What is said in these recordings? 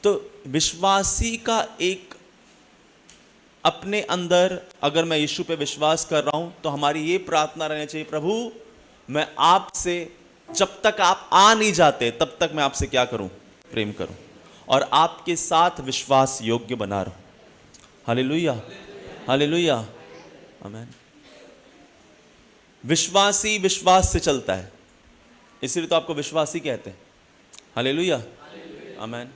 तो विश्वासी का एक अपने अंदर, अगर मैं यीशु पे विश्वास कर रहा हूं तो हमारी ये प्रार्थना रहनी चाहिए, प्रभु मैं आपसे, जब तक आप आ नहीं जाते तब तक मैं आपसे क्या करूं, प्रेम करूं और आपके साथ विश्वास योग्य बना रहूं। हालेलुया, हालेलुया, आमीन। विश्वासी विश्वास से चलता है, इसलिए तो आपको विश्वासी कहते हैं। हालेलुया, आमीन।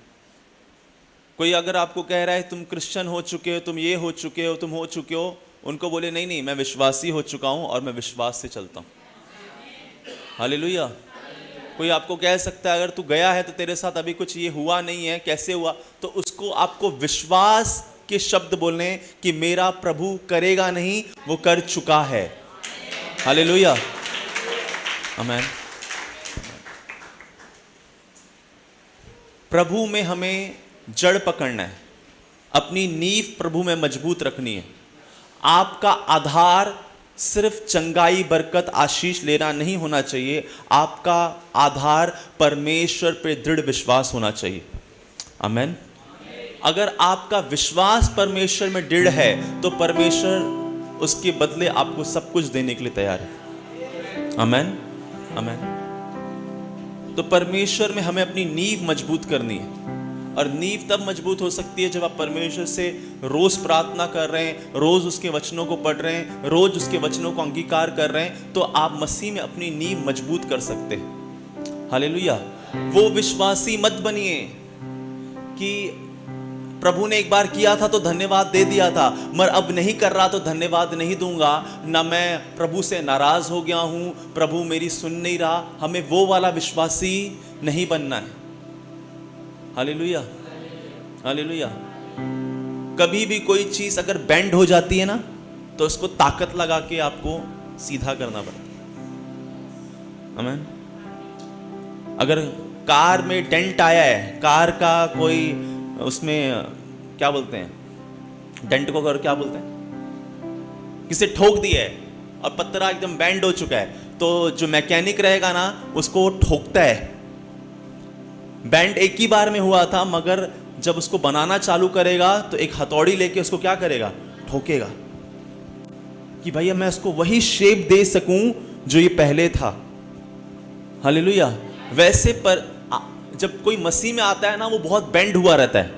कोई अगर आपको कह रहा है तुम क्रिश्चियन हो चुके हो, तुम ये हो चुके हो, तुम हो चुके हो, उनको बोले नहीं नहीं, मैं विश्वासी हो चुका हूं और मैं विश्वास से चलता हूं। हालेलुया। कोई आपको कह सकता है अगर तू गया है तो तेरे साथ अभी कुछ ये हुआ नहीं है, कैसे हुआ, तो उसको आपको विश्वास के शब्द बोलने कि मेरा प्रभु करेगा नहीं, वो कर चुका है। हालेलुया, आमीन। प्रभु में हमें जड़ पकड़ना है, अपनी नींव प्रभु में मजबूत रखनी है। आपका आधार सिर्फ चंगाई, बरकत, आशीष लेना नहीं होना चाहिए, आपका आधार परमेश्वर पे दृढ़ विश्वास होना चाहिए। आमीन। अगर आपका विश्वास परमेश्वर में दृढ़ है तो परमेश्वर उसके बदले आपको सब कुछ देने के लिए तैयार है। आमीन, आमीन। तो परमेश्वर में हमें अपनी नींव मजबूत करनी है, और नींव तब मजबूत हो सकती है जब आप परमेश्वर से रोज प्रार्थना कर रहे हैं, रोज उसके वचनों को पढ़ रहे हैं, रोज उसके वचनों को अंगीकार कर रहे हैं, तो आप मसीह में अपनी नींव मजबूत कर सकते हैं। हालेलुया। वो विश्वासी मत बनिए कि प्रभु ने एक बार किया था तो धन्यवाद दे दिया था, मगर अब नहीं कर रहा तो धन्यवाद नहीं दूंगा, ना मैं प्रभु से नाराज हो गया हूं, प्रभु मेरी सुन नहीं रहा। हमें वो वाला विश्वासी नहीं बनना है। Hallelujah, hallelujah. कभी भी कोई चीज अगर बेंड हो जाती है ना, तो उसको ताकत लगा के आपको सीधा करना पड़ता है। आमीन। अगर कार में डेंट आया है, कार का कोई उसमें क्या बोलते हैं, डेंट को अगर क्या बोलते हैं, किसे ठोक दिया है और पत्थर एकदम बेंड हो चुका है, तो जो मैकेनिक रहेगा ना उसको ठोकता है। बैंड एक ही बार में हुआ था, मगर जब उसको बनाना चालू करेगा तो एक हथौड़ी लेके उसको क्या करेगा, ठोकेगा, कि भैया मैं उसको वही शेप दे सकूं जो ये पहले था। हालेलुया। वैसे पर जब कोई मसीह में आता है ना, वो बहुत बेंड हुआ रहता है,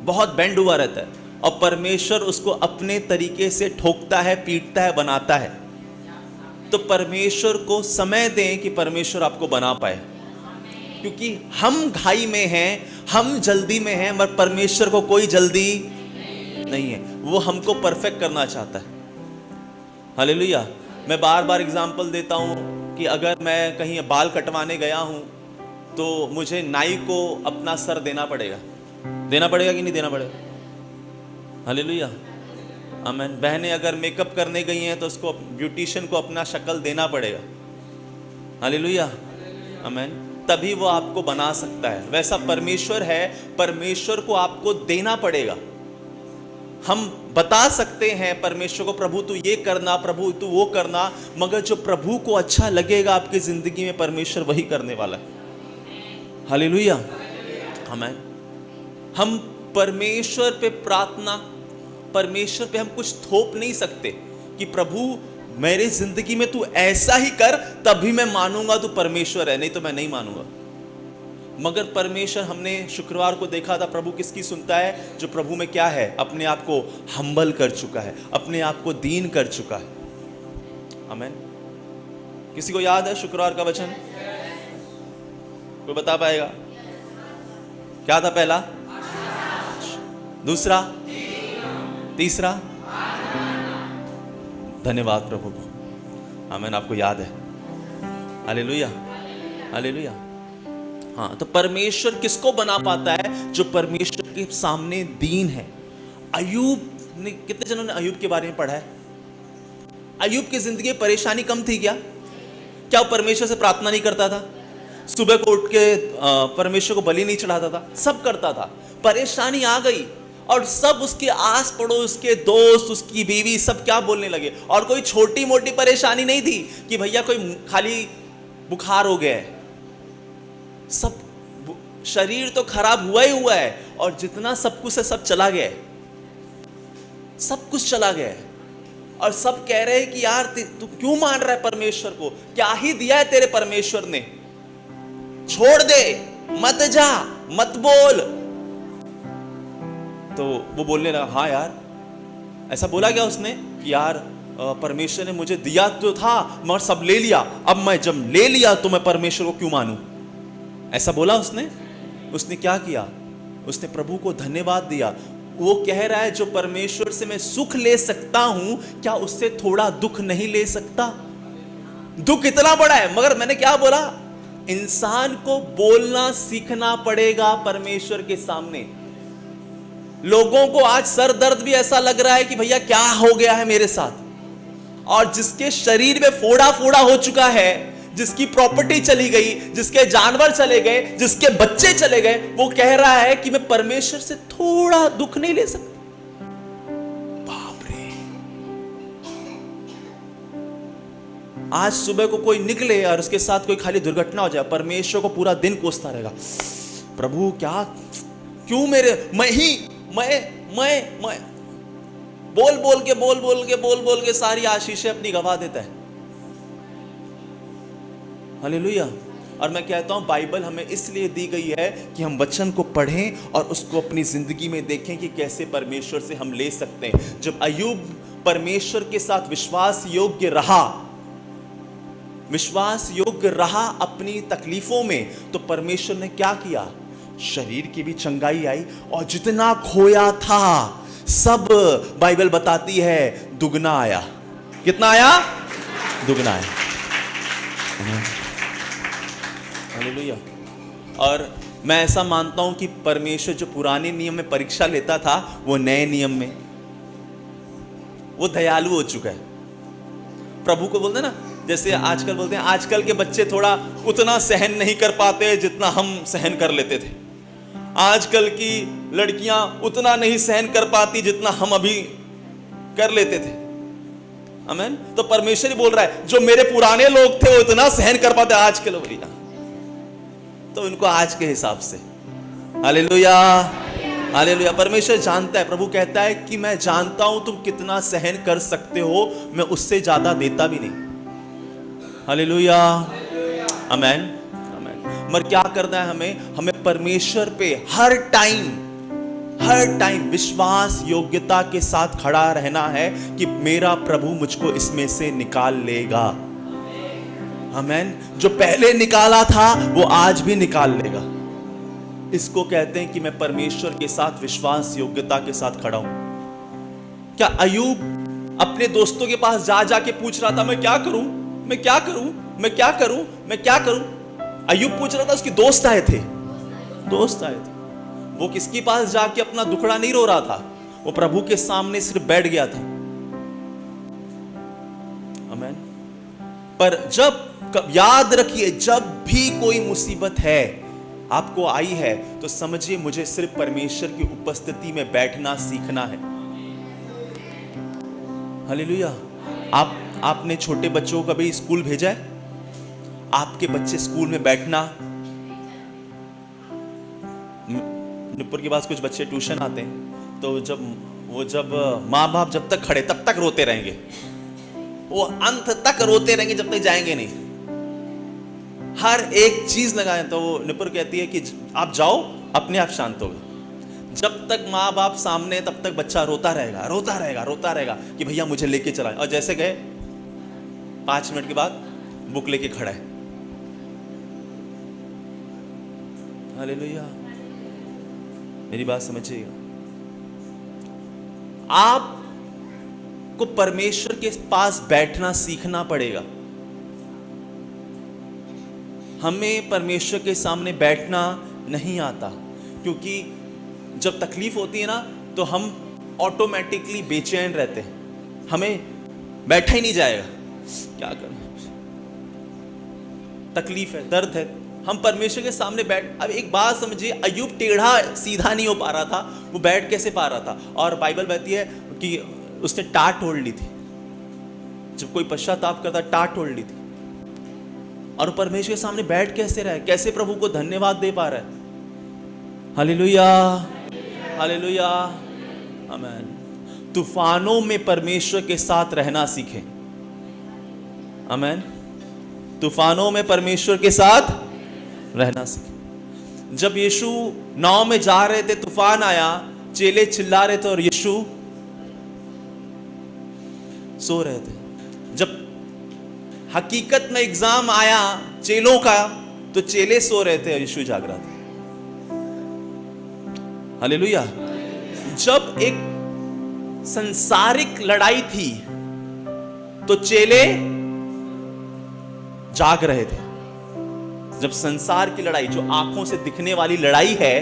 बहुत बेंड हुआ रहता है, और परमेश्वर उसको अपने तरीके से ठोकता है, पीटता है, बनाता है। तो परमेश्वर को समय दें कि परमेश्वर आपको बना पाए, क्योंकि हम घाई में हैं, हम जल्दी में हैं, मगर परमेश्वर को कोई जल्दी नहीं है, वो हमको परफेक्ट करना चाहता है। हालेलुया। मैं बार बार एग्जांपल देता हूं कि अगर मैं कहीं बाल कटवाने गया हूं तो मुझे नाई को अपना सर देना पड़ेगा, देना पड़ेगा कि नहीं देना पड़ेगा? हालेलुया, आमीन। बहनें अगर मेकअप करने गई हैं तो उसको, ब्यूटिशियन को अपना शक्ल देना पड़ेगा। हालेलुया, आमीन। तभी वो आपको बना सकता है। वैसा परमेश्वर है, परमेश्वर को आपको देना पड़ेगा। हम बता सकते हैं परमेश्वर को, प्रभु तू ये करना, प्रभु तू वो करना, मगर जो प्रभु को अच्छा लगेगा आपकी जिंदगी में, परमेश्वर वही करने वाला है। हालेलुया, आमीन। हम परमेश्वर पे प्रार्थना, परमेश्वर पे हम कुछ थोप नहीं सकते कि प्रभु मेरी जिंदगी में तू ऐसा ही कर तभी मैं मानूंगा तू परमेश्वर है, नहीं तो मैं नहीं मानूंगा। मगर परमेश्वर, हमने शुक्रवार को देखा था, प्रभु किसकी सुनता है? जो प्रभु में क्या है, अपने आप को हम्बल कर चुका है, अपने आप को दीन कर चुका है। आमीन। किसी को याद है शुक्रवार का वचन? कोई बता पाएगा क्या था? पहला, दूसरा, तीसरा? धन्यवाद प्रभु को। आमीन। आपको याद है? Hallelujah, hallelujah. हाँ, तो परमेश्वर किसको बना पाता है? जो परमेश्वर के सामने दीन है। अय्यूब ने, कितने जनों ने अय्यूब के बारे में पढ़ा है? अय्यूब की जिंदगी में परेशानी कम थी क्या? क्या वो परमेश्वर से प्रार्थना नहीं करता था? सुबह को उठ के परमेश्वर को बलि नहीं चढ़ाता था? सब करता था। परेशानी आ गई और सब उसके आस पड़ोस के दोस्त, उसकी बीवी, सब क्या बोलने लगे। और कोई छोटी मोटी परेशानी नहीं थी कि भैया कोई खाली बुखार हो गया है। सब शरीर तो खराब हुआ ही हुआ है, और जितना सब कुछ है सब चला गया है, सब कुछ चला गया है। और सब कह रहे हैं कि यार तू क्यों मान रहा है परमेश्वर को, क्या ही दिया है तेरे परमेश्वर ने, छोड़ दे, मत जा, मत बोल। तो वो बोलने लगा, हाँ यार, ऐसा बोला क्या उसने कि यार परमेश्वर ने मुझे दिया तो था मगर सब ले लिया, अब मैं जब ले लिया तो मैं परमेश्वर को क्यों मानूं? ऐसा बोला उसने? उसने क्या किया? उसने प्रभु को धन्यवाद दिया। वो कह रहा है जो परमेश्वर से मैं सुख ले सकता हूं, क्या उससे थोड़ा दुख नहीं ले सकता? दुख इतना बड़ा है, मगर मैंने क्या बोला, इंसान को बोलना सीखना पड़ेगा परमेश्वर के सामने। लोगों को आज सर दर्द भी ऐसा लग रहा है कि भैया क्या हो गया है मेरे साथ, और जिसके शरीर में फोड़ा फोड़ा हो चुका है, जिसकी प्रॉपर्टी चली गई, जिसके जानवर चले गए, जिसके बच्चे चले गए, वो कह रहा है कि मैं परमेश्वर से थोड़ा दुख नहीं ले सकता। बाप रे। आज सुबह को कोई निकले और उसके साथ कोई खाली दुर्घटना हो जाए, परमेश्वर को पूरा दिन कोसता रहेगा, प्रभु क्या, क्यों मेरे, मैं बोल बोल के सारी आशीषें अपनी गवा देता है। हालेलुया। और मैं कहता हूं बाइबल हमें इसलिए दी गई है कि हम वचन को पढ़ें और उसको अपनी जिंदगी में देखें कि कैसे परमेश्वर से हम ले सकते हैं। जब अय्यूब परमेश्वर के साथ विश्वास योग्य रहा अपनी तकलीफों में, तो परमेश्वर ने क्या किया? शरीर की भी चंगाई आई, और जितना खोया था सब बाइबल बताती है दुगना आया। कितना आया? दुगना आया। हालेलुया। और मैं ऐसा मानता हूं कि परमेश्वर जो पुराने नियम में परीक्षा लेता था, वो नए नियम में वो दयालु हो चुका है। प्रभु को बोलते ना, जैसे आजकल बोलते हैं, आजकल के बच्चे थोड़ा उतना सहन नहीं कर पाते जितना हम सहन कर लेते थे। आजकल की लड़कियां उतना नहीं सहन कर पाती जितना हम अभी कर लेते थे। आमीन। तो परमेश्वर ही बोल रहा है, जो मेरे पुराने लोग थे वो इतना सहन कर पाते, आज के लोग तो उनको आज के हिसाब से। Hallelujah, hallelujah. परमेश्वर जानता है, प्रभु कहता है कि मैं जानता हूं तुम कितना सहन कर सकते हो, मैं उससे ज्यादा देता भी नहीं। हालेलुया, आमीन। मगर क्या करना है हमें परमेश्वर पे हर टाइम विश्वास योग्यता के साथ खड़ा रहना है कि मेरा प्रभु मुझको इसमें से निकाल लेगा। आमीन। जो पहले निकाला था वो आज भी निकाल लेगा। इसको कहते हैं कि मैं परमेश्वर के साथ विश्वास योग्यता के साथ खड़ा हूं। क्या अय्यूब अपने दोस्तों के पास जा जाके पूछ रहा था, मैं क्या करूं, मैं क्या करूं, मैं क्या करूं, मैं क्या करूं? अय्यूब पूछ रहा था, उसके दोस्त आए थे। वो किसके पास जाके अपना दुखड़ा नहीं रो रहा था, वो प्रभु के सामने सिर्फ बैठ गया था। आमीन। पर याद रखिए, जब भी कोई मुसीबत है आपको आई है, तो समझिए मुझे सिर्फ परमेश्वर की उपस्थिति में बैठना सीखना है। हालेलुया। आपने छोटे बच्चों को कभी स्कूल भेजा है? आपके बच्चे स्कूल में बैठना, निपुर के पास कुछ बच्चे ट्यूशन आते हैं, तो जब माँ बाप जब तक खड़े तब तक रोते रहेंगे, वो अंत तक रोते रहेंगे जब तक जाएंगे नहीं। हर एक चीज लगाए, तो वो निपुर कहती है कि आप जाओ, अपने आप शांत होगा। जब तक माँ बाप सामने तब तक बच्चा रोता रहेगा कि भैया मुझे लेके चलाए, और जैसे गए 5 मिनट के बाद बुक लेके खड़ा है। हालेलुया। मेरी बात समझिएगा, आपको परमेश्वर के पास बैठना सीखना पड़ेगा। हमें परमेश्वर के सामने बैठना नहीं आता, क्योंकि जब तकलीफ होती है ना, तो हम ऑटोमेटिकली बेचैन रहते हैं, हमें बैठा ही नहीं जाएगा, क्या करें, तकलीफ है, दर्द है, हम परमेश्वर के सामने बैठ। अब एक बात समझिए, अय्यूब टेढ़ा सीधा नहीं हो पा रहा था, वो बैठ कैसे पा रहा था? और बाइबल कहती है कि उसने टाट ओढ़ ली थी। जब कोई पश्चाताप करता, टाट ओढ़ ली थी, और परमेश्वर के सामने बैठ कैसे रहा है, कैसे प्रभु को धन्यवाद दे पा रहा है? हालेलुया, हालेलुया, आमीन। तूफानों में परमेश्वर के साथ रहना सीखें। आमीन। तूफानों में परमेश्वर के साथ रहना सीखें। जब यीशु नाव में जा रहे थे, तूफान आया, चेले चिल्ला रहे थे और यीशु सो रहे थे। जब हकीकत में एग्जाम आया चेलों का, तो चेले सो रहे थे और यीशु जाग रहा था। हालेलुया। जब एक संसारिक लड़ाई थी तो चेले जाग रहे थे। जब संसार की लड़ाई, जो आंखों से दिखने वाली लड़ाई है,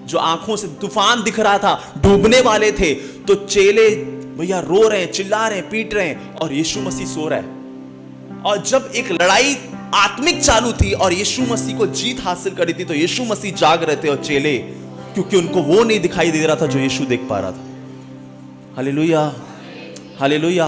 जो आंखों से तूफान दिख रहा था, डूबने वाले थे, तो चेले भैया रो रहे हैं, चिल्ला रहे हैं, पीट रहे हैं, और यीशु मसीह सो रहा है। और जब एक लड़ाई आत्मिक चालू थी और यीशु मसीह को जीत हासिल करी थी, तो यीशु मसीह जाग रहे थे और चेले, क्योंकि उनको वो नहीं दिखाई दे रहा था जो यीशु देख पा रहा था। Hallelujah, hallelujah.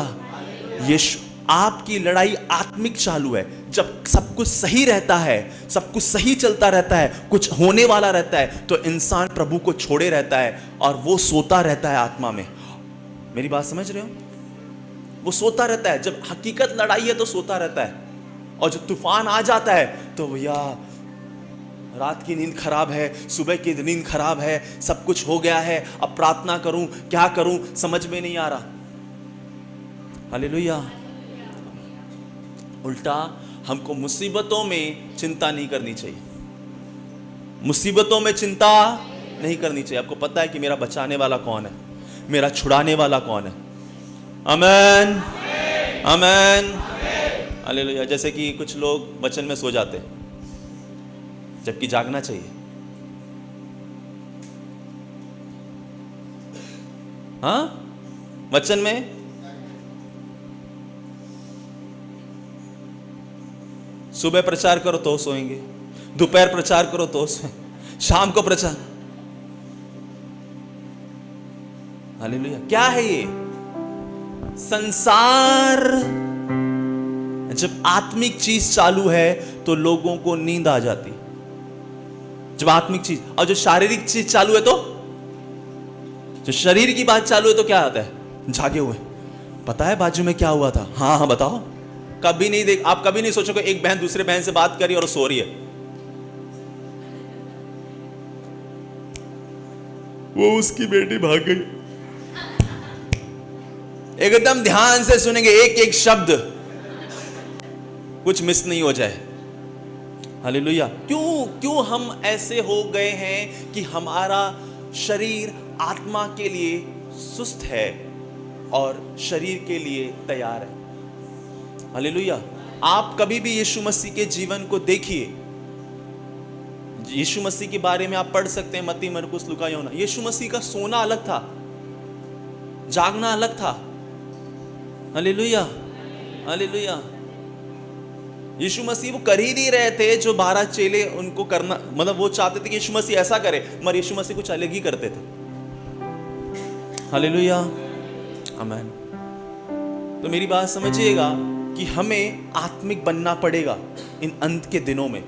यीशु, आपकी लड़ाई आत्मिक चालू है। जब सब कुछ सही रहता है, सब कुछ सही चलता रहता है, कुछ होने वाला रहता है, तो इंसान प्रभु को छोड़े रहता है और वो सोता रहता है आत्मा में। मेरी बात समझ रहे हो? वो सोता रहता है। जब हकीकत लड़ाई है तो सोता रहता है, और जब तूफान आ जाता है तो भैया रात की नींद खराब है, सुबह की नींद खराब है, सब कुछ हो गया है, अब प्रार्थना करूं, क्या करूं, समझ में नहीं आ रहा। हालेलुया। उल्टा हमको मुसीबतों में चिंता नहीं करनी चाहिए। मुसीबतों में चिंता नहीं करनी चाहिए। आपको पता है कि मेरा बचाने वाला कौन है, मेरा छुड़ाने वाला कौन है। आमीन, आमीन, हालेलुया। जैसे कि कुछ लोग वचन में सो जाते हैं, जबकि जागना चाहिए। हाँ, वचन में सुबह प्रचार करो तो सोएंगे, दोपहर प्रचार करो तो सोएंगे, शाम को प्रचार। हालेलुया। क्या है ये? संसार, जब आत्मिक चीज चालू है तो लोगों को नींद आ जाती, जब आत्मिक चीज। और जो शारीरिक चीज चालू है, तो जो शरीर की बात चालू है, तो क्या आता है? जागे हुए। पता है बाजू में क्या हुआ था? हाँ हाँ बताओ। कभी नहीं देख, आप कभी नहीं सोचोगे एक बहन दूसरे बहन से बात करी और सो रही है। वो उसकी बेटी भाग गई। एकदम ध्यान से सुनेंगे, एक एक शब्द, कुछ मिस नहीं हो जाए। हालेलुया। क्यों हम ऐसे हो गए हैं कि हमारा शरीर आत्मा के लिए सुस्त है और शरीर के लिए तैयार है। हालेलुया। आप कभी भी यीशु मसीह के जीवन को देखिए। यीशु मसीह के बारे में आप पढ़ सकते हैं, मत्ती, मरकुस, लूका, यूहन्ना। यीशु मसीह का सोना अलग था, जागना अलग था। Hallelujah, hallelujah. यीशु मसीह वो कर ही नहीं रहे थे जो 12 चेले उनको करना, मतलब वो चाहते थे कि यीशु मसीह ऐसा करे, मगर यीशु मसीह कुछ अलग ही करते थे। हालेलुया, आमीन। तो मेरी बात समझिएगा कि हमें आत्मिक बनना पड़ेगा इन अंत के दिनों में।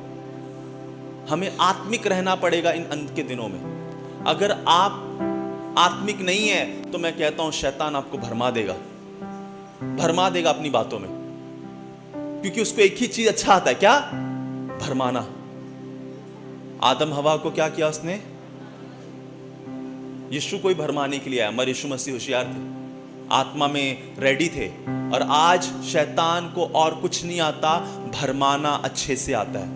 हमें आत्मिक रहना पड़ेगा इन अंत के दिनों में। अगर आप आत्मिक नहीं है तो मैं कहता हूं शैतान आपको भरमा देगा अपनी बातों में, क्योंकि उसको एक ही चीज अच्छा आता है, क्या? भरमाना। आदम हवा को क्या किया उसने? यीशु को ही भरमाने के लिए आया, मगर यीशु मसीह होशियार थे, आत्मा में रेडी थे। और आज शैतान को और कुछ नहीं आता, भरमाना अच्छे से आता है,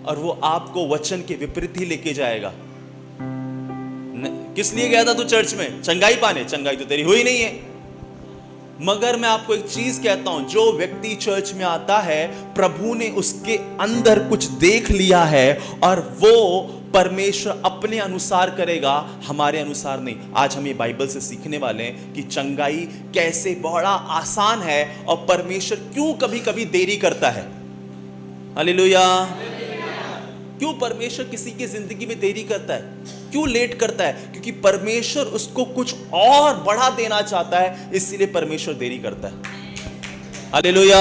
और वो आपको वचन के विपरीत ही लेके जाएगा। किस लिए गया था तू चर्च में? चंगाई पाने? चंगाई तो तेरी हुई नहीं है। मगर मैं आपको एक चीज कहता हूं, जो व्यक्ति चर्च में आता है, प्रभु ने उसके अंदर कुछ देख लिया है, और वो परमेश्वर अपने अनुसार करेगा, हमारे अनुसार नहीं। आज हम ये बाइबल से सीखने वाले हैं कि चंगाई कैसे बड़ा आसान है, और परमेश्वर क्यों कभी कभी देरी करता है। हालेलुया। क्यों परमेश्वर किसी की जिंदगी में देरी करता है, क्यों लेट करता है? क्योंकि परमेश्वर उसको कुछ और बड़ा देना चाहता है, इसलिए परमेश्वर देरी करता है। हालेलुया,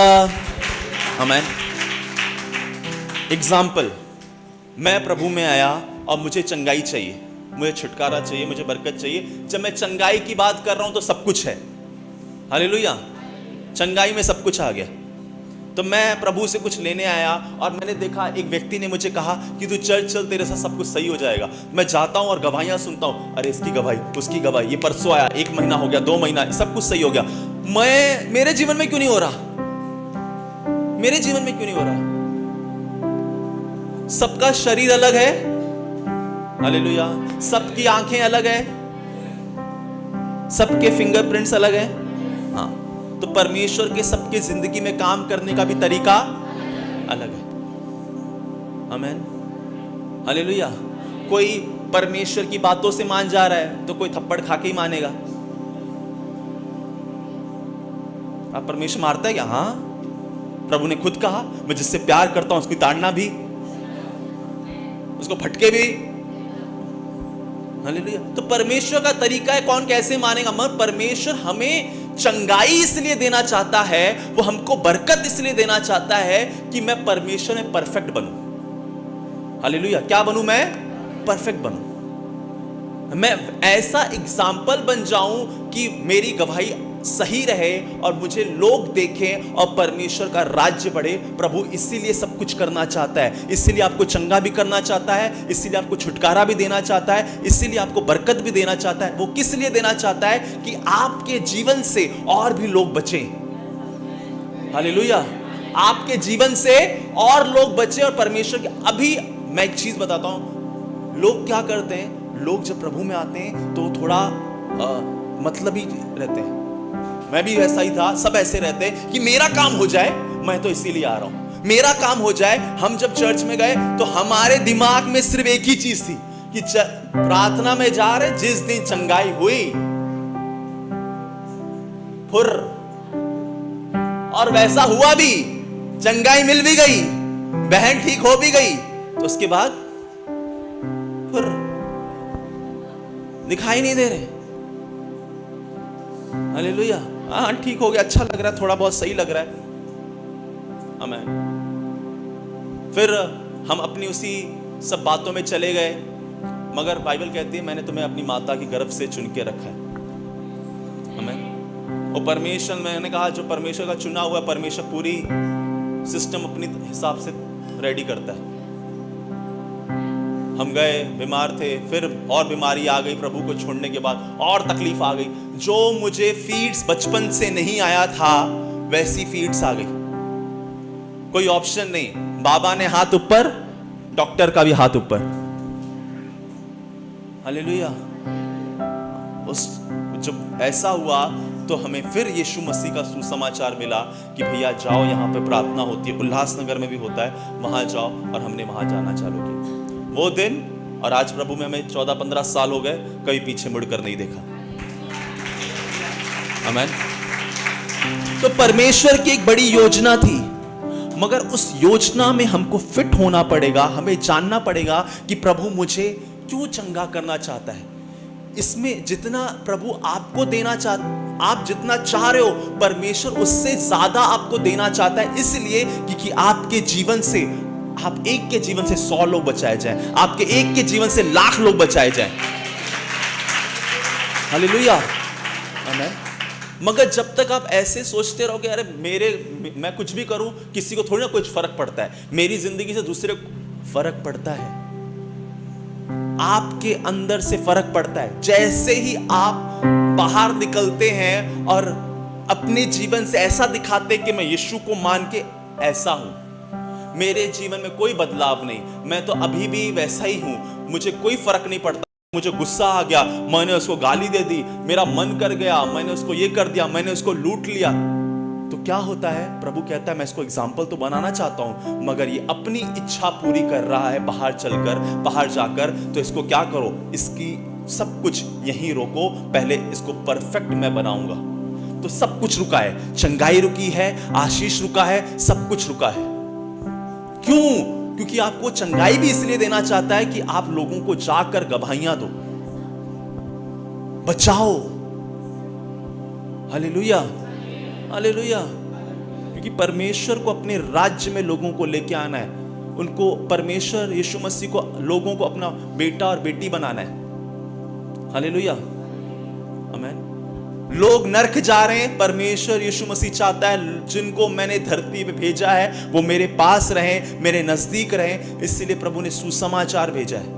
आमीन। एग्जाम्पल, मैं प्रभु में आया और मुझे चंगाई चाहिए, मुझे छुटकारा चाहिए, मुझे बरकत चाहिए। जब मैं चंगाई की बात कर रहा हूं तो सब कुछ है। हालेलुया, चंगाई में सब कुछ आ गया। तो मैं प्रभु से कुछ लेने आया और मैंने देखा एक व्यक्ति ने मुझे कहा कि तू चर्च चल, तेरे साथ सब कुछ सही हो जाएगा। मैं जाता हूं और गवाहियां सुनता हूं, अरे इसकी गवाही, उसकी गवाही, ये परसों आया, 1 महीना हो गया, 2 महीना, सब कुछ सही हो गया। मेरे जीवन में क्यों नहीं हो रहा? मेरे जीवन में क्यों नहीं हो रहा? सबका शरीर अलग है, हालेलुया, सबकी आंखें अलग है, सबके फिंगरप्रिंट्स अलग है। हाँ, तो परमेश्वर के सबके जिंदगी में काम करने का भी तरीका अलग है। आमीन, हालेलुया। कोई परमेश्वर की बातों से मान जा रहा है तो कोई थप्पड़ खा के ही मानेगा। आप परमेश्वर मारता है क्या? हाँ, प्रभु ने खुद कहा, मैं जिससे प्यार करता हूं उसकी ताड़ना भी, उसको फटके भी। हालेलुया। तो परमेश्वर का तरीका है, कौन कैसे मानेगा? मगर परमेश्वर हमें चंगाई इसलिए देना चाहता है, वो हमको बरकत इसलिए देना चाहता है कि मैं परमेश्वर में परफेक्ट बनूं। हालेलुया। क्या बनूं? मैं परफेक्ट बनूं, मैं ऐसा एग्जाम्पल बन जाऊं कि मेरी गवाही सही रहे और मुझे लोग देखें और परमेश्वर का राज्य बढ़े। प्रभु इसीलिए सब कुछ करना चाहता है, इसीलिए आपको चंगा भी करना चाहता है, इसीलिए आपको छुटकारा भी देना चाहता है, इसीलिए आपको बरकत भी देना चाहता है। वो किस लिए देना चाहता है? कि आपके जीवन से और भी लोग बचें। हालेलुया, आपके जीवन से और लोग बचे और परमेश्वर के। अभी मैं एक चीज बताता हूं, लोग क्या करते हैं, लोग जब प्रभु में आते हैं तो थोड़ा मतलबी रहते हैं। मैं भी वैसा ही था, सब ऐसे रहते हैं कि मेरा काम हो जाए, मैं तो इसीलिए आ रहा हूं, मेरा काम हो जाए। हम जब चर्च में गए तो हमारे दिमाग में सिर्फ एक ही चीज थी कि प्रार्थना में जा रहे, जिस दिन चंगाई हुई फुर, और वैसा हुआ भी, चंगाई मिल भी गई, बहन ठीक हो भी गई, तो उसके बाद फुर, दिखाई नहीं दे रहे। हालेलुया। हाँ, ठीक हो गया, अच्छा लग रहा है, थोड़ा बहुत सही लग रहा है। आमीन। फिर हम अपनी उसी सब बातों में चले गए, मगर बाइबल कहती है मैंने तुम्हें अपनी माता की गर्भ से चुन के रखा है। आमीन। और परमेश्वर, मैंने कहा जो परमेश्वर का चुना हुआ, परमेश्वर पूरी सिस्टम अपने हिसाब से रेडी करता है। हम गए, बीमार थे, फिर और बीमारी आ गई प्रभु को छोड़ने के बाद, और तकलीफ आ गई। जो मुझे फीड्स बचपन से नहीं आया था वैसी फीड्स आ गई, कोई ऑप्शन नहीं। बाबा ने हाथ ऊपर, डॉक्टर का भी हाथ ऊपर। हालेलुया। उस जब ऐसा हुआ तो हमें फिर यीशु मसीह का सुसमाचार मिला कि भैया जाओ, यहाँ पे प्रार्थना होती है, उल्लासनगर में भी होता है, वहां जाओ। और हमने वहां जाना चालू किया वो दिन, और आज प्रभु में हमें 14-15 साल हो गए, कभी पीछे मुड़कर नहीं देखा। आमीन। तो परमेश्वर की एक बड़ी योजना थी, मगर उस योजना में हमको फिट होना पड़ेगा। हमें जानना पड़ेगा कि प्रभु मुझे क्यों चंगा करना चाहता है। इसमें जितना प्रभु आपको देना आप जितना चाह रहे हो, परमेश्वर उससे ज्यादा आपको देना चाहता है। इसलिए क्योंकि आपके जीवन से, आप एक के जीवन से 100 लोग बचाए जाएं, आपके एक के जीवन से लाख लोग बचाए जाएं। हालेलुया। आमीन। मगर जब तक आप ऐसे सोचते रहोगे, अरे मैं कुछ भी करूं, किसी को थोड़ी ना कुछ फर्क पड़ता है, मेरी जिंदगी से दूसरे को फर्क पड़ता है। आपके अंदर से फर्क पड़ता है। जैसे ही आप बाहर निकलते हैं और अपने जीवन से ऐसा दिखाते कि मैं यीशु को मान के ऐसा हूं, मेरे जीवन में कोई बदलाव नहीं, मैं तो अभी भी वैसा ही हूं, मुझे कोई फर्क नहीं पड़ता। मुझे गुस्सा आ गया, मैंने उसको गाली दे दी, मेरा मन कर गया, मैंने उसको ये कर दिया, मैंने उसको लूट लिया, तो क्या होता है? प्रभु कहता है मैं इसको एग्जाम्पल तो बनाना चाहता हूं, मगर ये अपनी इच्छा पूरी कर रहा है बाहर चलकर, बाहर जाकर। तो इसको क्या करो, इसकी सब कुछ यहीं रोको, पहले इसको परफेक्ट मैं बनाऊंगा। तो सब कुछ रुका है, चंगाई रुकी है, आशीष रुका है, सब कुछ रुका है। क्यों? क्योंकि आपको चंगाई भी इसलिए देना चाहता है कि आप लोगों को जाकर गवाहियां दो, बचाओ। Hallelujah, hallelujah. क्योंकि परमेश्वर को अपने राज्य में लोगों को लेके आना है। उनको परमेश्वर यीशु मसीह को, लोगों को अपना बेटा और बेटी बनाना है। हालेलुया, आमीन। लोग नरक जा रहे हैं, परमेश्वर यीशु मसीह चाहता है जिनको मैंने धरती पे भेजा है वो मेरे पास रहें, मेरे नजदीक रहें। इसलिए प्रभु ने सुसमाचार भेजा है।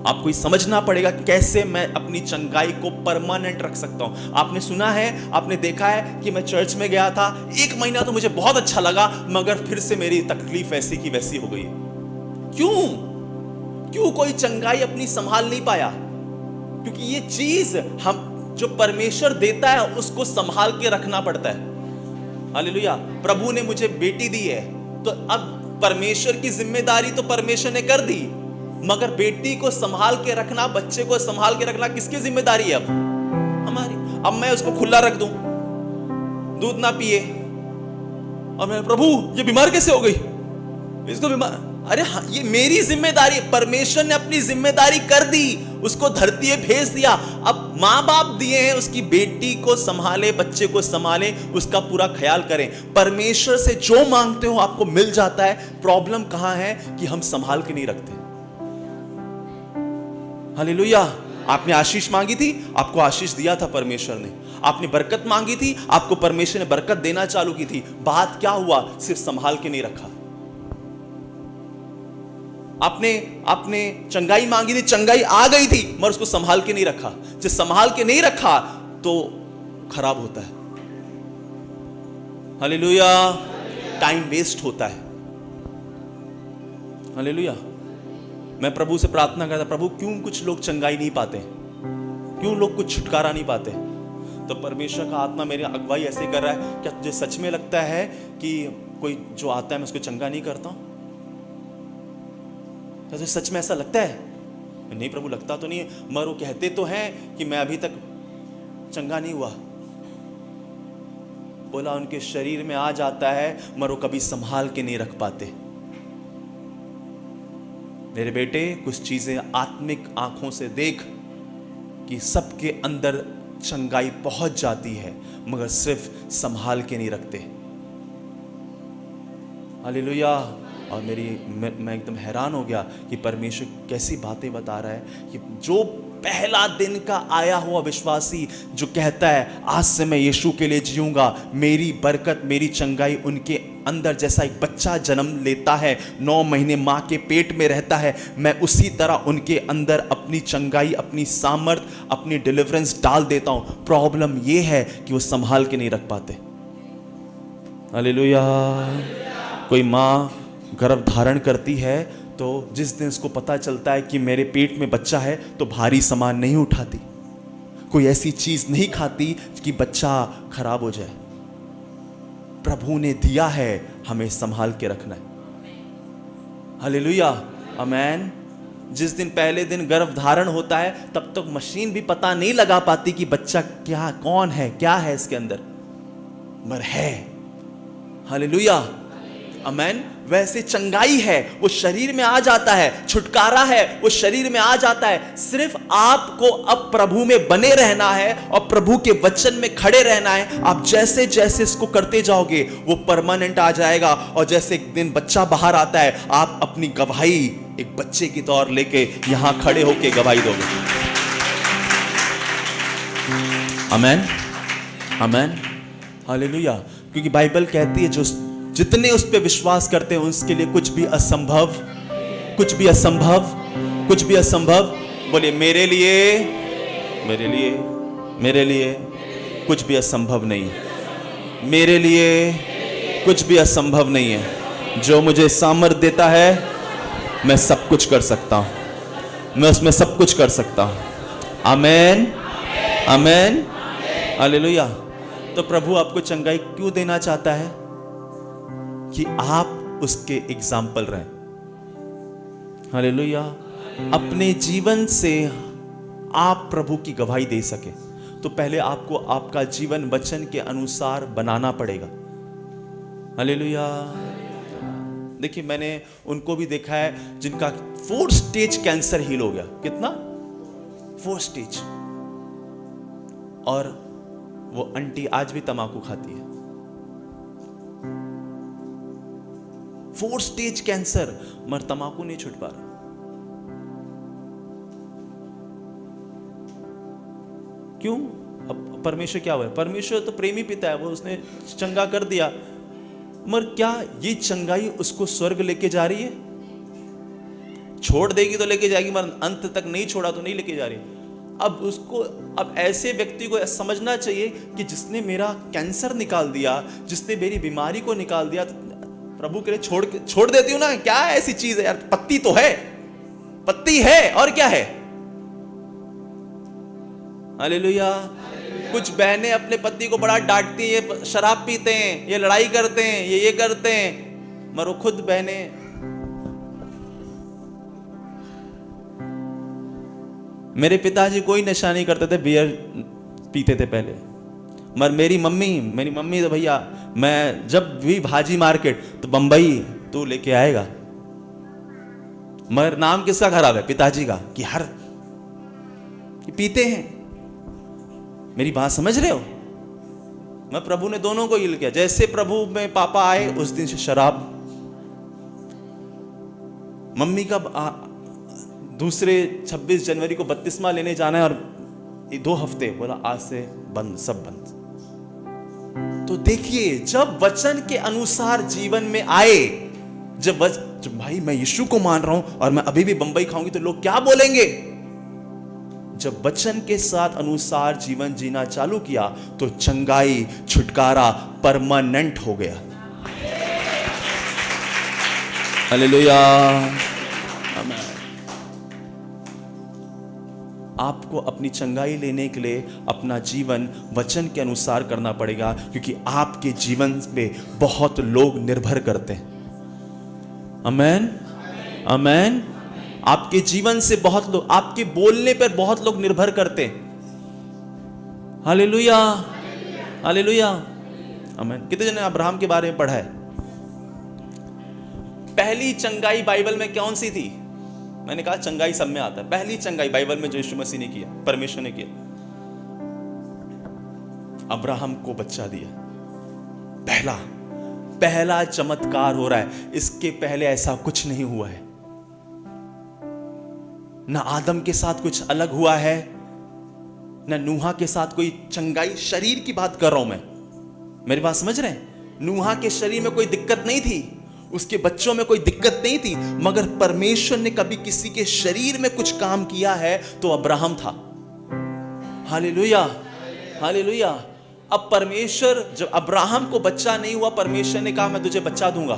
आपको ये समझना पड़ेगा कैसे मैं अपनी चंगाई को परमानेंट रख सकता हूं। आपने सुना है, आपने देखा है कि मैं चर्च में गया था, 1 महीना तो मुझे बहुत अच्छा लगा, मगर फिर से मेरी तकलीफ वैसी की वैसी हो गई। क्यों कोई चंगाई अपनी संभाल नहीं पाया? क्योंकि ये चीज हम जो परमेश्वर देता है उसको संभाल के रखना पड़ता है। हालेलुया। प्रभु ने मुझे बेटी दी है, तो अब परमेश्वर की जिम्मेदारी तो परमेश्वर ने कर दी, मगर बेटी को संभाल के रखना, बच्चे को संभाल के रखना किसकी जिम्मेदारी है? अब हमारी। अब मैं उसको खुला रख दूं, दूध ना पिए, और मैं प्रभु ये बीमार कैसे हो गई, इसको बीमार, अरे हाँ, ये मेरी जिम्मेदारी। परमेश्वर ने अपनी जिम्मेदारी कर दी, उसको धरती पे भेज दिया। अब मां बाप दिए हैं, उसकी बेटी को संभाले, बच्चे को संभाले, उसका पूरा ख्याल करें। परमेश्वर से जो मांगते हो आपको मिल जाता है। प्रॉब्लम कहां है कि हम संभाल के नहीं रखते। हालेलुया। आपने आशीष मांगी थी, आपको आशीष दिया था परमेश्वर ने। आपने बरकत मांगी थी, आपको परमेश्वर ने बरकत देना चालू की थी। बात क्या हुआ? सिर्फ संभाल के नहीं रखा। आपने चंगाई मांगी थी, चंगाई आ गई थी, मगर उसको संभाल के नहीं रखा। जब संभाल के नहीं रखा तो खराब होता है। हालेलुया। टाइम वेस्ट होता है। हालेलुया। मैं प्रभु से प्रार्थना करता, प्रभु क्यों कुछ लोग चंगाई नहीं पाते, क्यों लोग कुछ छुटकारा नहीं पाते? तो परमेश्वर का आत्मा मेरी अगुवाई ऐसे कर रहा है, क्या तुझे सच में लगता है कि कोई जो आता है मैं उसको चंगा नहीं करता हूं? क्या तुझे सच में ऐसा लगता है? नहीं प्रभु, लगता तो नहीं है, मगर वो कहते तो हैं कि मैं अभी तक चंगा नहीं हुआ। बोला उनके शरीर में आ जाता है, मगर वो कभी संभाल के नहीं रख पाते। मेरे बेटे, कुछ चीजें आत्मिक आंखों से देख कि सबके अंदर चंगाई पहुंच जाती है, मगर सिर्फ संभाल के नहीं रखते। हालेलुया। और मैं एकदम हैरान हो गया कि परमेश्वर कैसी बातें बता रहा है कि जो पहला दिन का आया हुआ विश्वासी जो कहता है आज से मैं यीशु के लिए जीऊंगा, मेरी बरकत, मेरी चंगाई उनके अंदर, जैसा एक बच्चा जन्म लेता है, 9 महीने माँ के पेट में रहता है, मैं उसी तरह उनके अंदर अपनी चंगाई, अपनी सामर्थ, अपनी डिलीवरेंस डाल देता हूं। प्रॉब्लम यह है कि वो संभाल के नहीं रख पाते। हालेलुया। कोई माँ गर्भ धारण करती है तो जिस दिन उसको पता चलता है कि मेरे पेट में बच्चा है तो भारी सामान नहीं उठाती, कोई ऐसी चीज नहीं खाती कि बच्चा खराब हो जाए। प्रभु ने दिया है, हमें संभाल के रखना है। हालेलुया, आमेन। जिस दिन पहले दिन गर्भ धारण होता है तब तक मशीन भी पता नहीं लगा पाती कि बच्चा क्या, कौन है, क्या है इसके अंदर, मगर है। हालेलुया, आमेन। वैसे चंगाई है, वो शरीर में आ जाता है, छुटकारा है, वो शरीर में आ जाता है। सिर्फ आपको अब प्रभु में बने रहना है और प्रभु के वचन में खड़े रहना है। आप जैसे जैसे इसको करते जाओगे वो परमानेंट आ जाएगा। और जैसे एक दिन बच्चा बाहर आता है, आप अपनी गवाही एक बच्चे की तौर लेके यहां खड़े होके गवाही दोगे। आमेन, आमेन, हालेलुया। क्योंकि बाइबल कहती है जो जितने उस पे विश्वास करते हैं उसके लिए कुछ भी असंभव, कुछ भी असंभव, कुछ भी असंभव। बोलिए मेरे लिए, मेरे लिए, मेरे लिए कुछ भी असंभव नहीं है। मेरे लिए कुछ भी असंभव नहीं है। जो मुझे सामर्थ देता है मैं सब कुछ कर सकता हूं, मैं उसमें सब कुछ कर सकता हूं। आमेन, आमेन, हालेलुया। तो प्रभु आपको चंगाई क्यों देना चाहता है? कि आप उसके एग्जाम्पल रहें। हालेलुया। अपने जीवन से आप प्रभु की गवाही दे सके तो पहले आपको आपका जीवन वचन के अनुसार बनाना पड़ेगा। हालेलुया। देखिए, मैंने उनको भी देखा है जिनका 4 स्टेज कैंसर हील हो गया। कितना? 4 स्टेज। और वो आंटी आज भी तंबाकू खाती है। 4 स्टेज कैंसर, मगर तंबाकू नहीं छूट पा रहा। क्यों? अब परमेश्वर क्या हुआ? परमेश्वर तो प्रेमी पिता है, वो उसने चंगा कर दिया, मगर क्या ये चंगाई उसको स्वर्ग लेके जा रही है? छोड़ देगी तो लेके जाएगी, मगर अंत तक नहीं छोड़ा तो नहीं लेके जा रही। अब ऐसे व्यक्ति को समझना चाहिए कि जिसने मेरा कैंसर निकाल दिया, जिसने मेरी बीमारी को निकाल दिया, प्रभु के लिए छोड़ देती हूं ना। क्या ऐसी चीज है यार? पत्ती तो है, पत्ती है, और क्या है? हालेलुया। कुछ बहनें अपने पति को बड़ा डांटती हैं, ये शराब पीते हैं, ये लड़ाई करते हैं, ये करते हैं, मगर वो खुद बहनें मेरे पिताजी कोई नशा नहीं करते थे, बियर पीते थे पहले, मगर मेरी मम्मी तो भैया, मैं जब भी भाजी मार्केट तो बंबई तू लेके आएगा। मगर नाम किसका खराब है? पिताजी का, कि हर पीते हैं। मेरी बात समझ रहे हो? मैं प्रभु ने दोनों को हिल किया। जैसे प्रभु में पापा आए उस दिन से शराब। मम्मी का दूसरे 26 जनवरी को 32वां लेने जाना है, और 2 हफ्ते बोला आज से बंद, सब बंद। तो देखिए, जब वचन के अनुसार जीवन में आए, जब भाई मैं यीशु को मान रहा हूं और मैं अभी भी बंबई खाऊंगी तो लोग क्या बोलेंगे? जब वचन के साथ अनुसार जीवन जीना चालू किया तो चंगाई, छुटकारा परमानेंट हो गया। हालेलुया। आमीन। आपको अपनी चंगाई लेने के लिए अपना जीवन वचन के अनुसार करना पड़ेगा, क्योंकि आपके जीवन पे बहुत लोग निर्भर करते हैं। आमीन, आमीन। आपके जीवन से बहुत लोग, आपके बोलने पर बहुत लोग निर्भर करते हैं। हालेलुया, हालेलुया, आमीन। कितने जने अब्राहम के बारे में पढ़ा है? पहली चंगाई बाइबल में कौन सी थी? मैंने कहा चंगाई सब में आता है। पहली चंगाई बाइबल में जो यीशु मसीह ने किया, परमेश्वर ने किया, अब्राहम को बच्चा दिया। पहला चमत्कार हो रहा है। इसके पहले ऐसा कुछ नहीं हुआ है। ना आदम के साथ कुछ अलग हुआ है, ना नूहा के साथ कोई चंगाई। शरीर की बात कर रहा हूं मैं, मेरी बात समझ रहे हैं? नूहा के शरीर में कोई दिक्कत नहीं थी, उसके बच्चों में कोई दिक्कत नहीं थी, मगर परमेश्वर ने कभी किसी के शरीर में कुछ काम किया है तो अब्राहम था। Hallelujah, hallelujah. अब परमेश्वर, जब अब्राहम को बच्चा नहीं हुआ, परमेश्वर ने कहा मैं तुझे बच्चा दूंगा।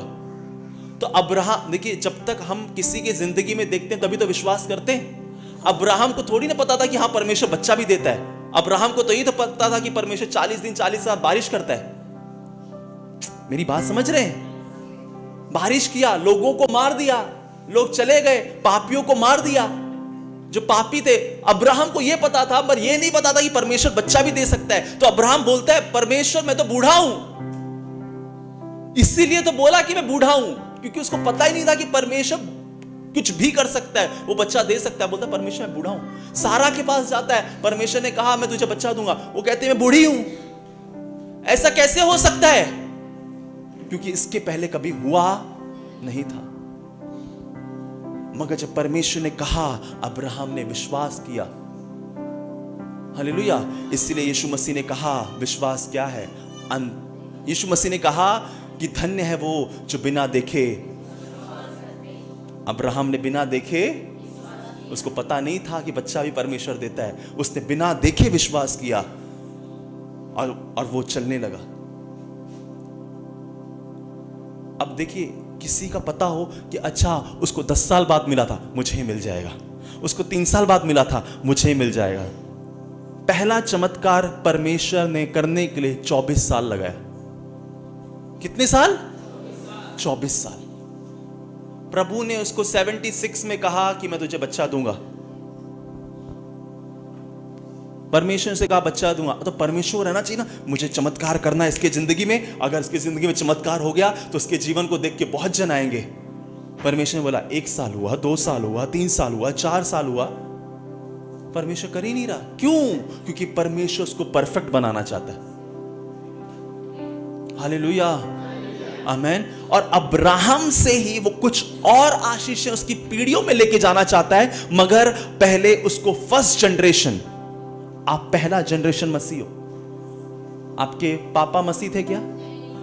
तो अब्राहम, देखिए, जब तक हम किसी की जिंदगी में देखते हैं तभी तो विश्वास करते हैं। अब्राहम को थोड़ी ना पता था कि हाँ परमेश्वर बच्चा भी देता है। अब्राहम को तो ये तो पता था कि परमेश्वर 40 दिन 40 रात बारिश करता है। मेरी बात समझ रहे हैं? बारिश किया, लोगों को मार दिया, लोग चले गए, पापियों को मार दिया जो पापी थे। अब्राहम को यह पता था, पर यह नहीं पता था कि परमेश्वर बच्चा भी दे सकता है। तो अब्राहम बोलता है परमेश्वर मैं तो बूढ़ा हूं, इसीलिए तो बोला कि मैं बूढ़ा हूं, क्योंकि उसको पता ही नहीं था कि परमेश्वर कुछ भी कर सकता है, वो बच्चा दे सकता है। बोलता है परमेश्वर मैं बूढ़ा हूं। सारा के पास जाता है, परमेश्वर ने कहा मैं तुझे बच्चा दूंगा। वो कहते हैं मैं बूढ़ी हूं। ऐसा कैसे हो सकता है? क्योंकि इसके पहले कभी हुआ नहीं था। मगर जब परमेश्वर ने कहा, अब्राहम ने विश्वास किया। हालेलुया। इसलिए यीशु मसीह ने कहा विश्वास क्या है? यीशु मसीह ने कहा कि धन्य है वो जो बिना देखे। अब्राहम ने बिना देखे, उसको पता नहीं था कि बच्चा भी परमेश्वर देता है, उसने बिना देखे विश्वास किया और वो चलने लगा। अब देखिए, किसी का पता हो कि अच्छा उसको 10 साल बाद मिला था, मुझे ही मिल जाएगा, उसको 3 साल बाद मिला था, मुझे ही मिल जाएगा। पहला चमत्कार परमेश्वर ने करने के लिए 24 साल लगाया। कितने साल? 24 साल। प्रभु ने उसको 76 में कहा कि मैं तुझे बच्चा दूंगा। परमेश्वर से कहा बच्चा दूंगा, तो परमेश्वर रहना चाहिए ना, मुझे चमत्कार करना है इसके जिंदगी में। अगर इसकी जिंदगी में चमत्कार हो गया तो उसके जीवन को देख के बहुत जन आएंगे। परमेश्वर ने बोला 1 साल हुआ, 2 साल हुआ, 3 साल हुआ, 4 साल हुआ, परमेश्वर कर ही नहीं रहा। क्यों? क्योंकि परमेश्वर उसको परफेक्ट बनाना चाहता है। हालेलुया, आमेन। और अब्राहम से ही वो कुछ और आशीषें उसकी पीढ़ियों में लेके जाना चाहता है, मगर पहले उसको फर्स्ट जनरेशन, आप पहला जनरेशन मसीह हो। आपके पापा मसीह थे क्या?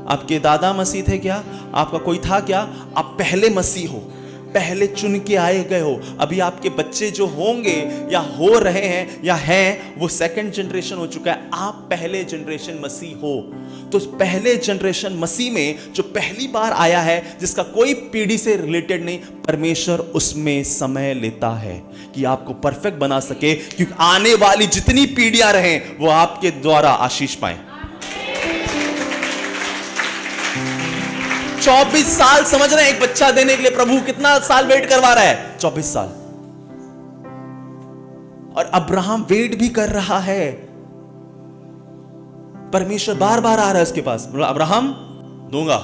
आपके दादा मसीह थे क्या? आपका कोई था क्या? आप पहले मसीह हो, पहले चुन के आए गए हो। अभी आपके बच्चे जो होंगे या हो रहे हैं या हैं, वो सेकंड जनरेशन हो चुका है। आप पहले जनरेशन मसीह हो। तो पहले जनरेशन मसीह में जो पहली बार आया है, जिसका कोई पीढ़ी से रिलेटेड नहीं, परमेश्वर उसमें समय लेता है कि आपको परफेक्ट बना सके, क्योंकि आने वाली जितनी पीढ़ियां रहें वो आपके द्वारा आशीष पाए। 24 साल समझ रहे हैं एक बच्चा देने के लिए प्रभु कितना साल वेट करवा रहा है? 24 साल। और अब्राहम वेट भी कर रहा है। परमेश्वर बार बार आ रहा है उसके पास, बोला अब्राहम दूंगा।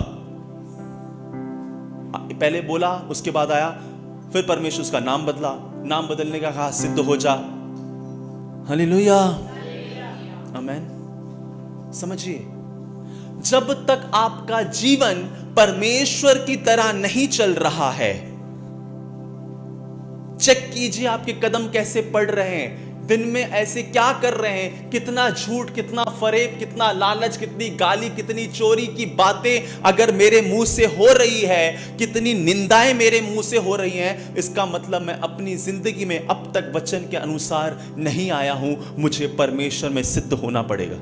पहले बोला, उसके बाद आया, फिर परमेश्वर उसका नाम बदला, नाम बदलने का कहा सिद्ध हो जा। हालेलुया, आमेन। समझिए, जब तक आपका जीवन परमेश्वर की तरह नहीं चल रहा है, चेक कीजिए आपके कदम कैसे पड़ रहे हैं, दिन में ऐसे क्या कर रहे हैं, कितना झूठ, कितना फरेब, कितना लालच, कितनी गाली, कितनी चोरी की बातें अगर मेरे मुंह से हो रही है, कितनी निंदाएं मेरे मुंह से हो रही हैं, इसका मतलब मैं अपनी जिंदगी में अब तक वचन के अनुसार नहीं आया हूं। मुझे परमेश्वर में सिद्ध होना पड़ेगा।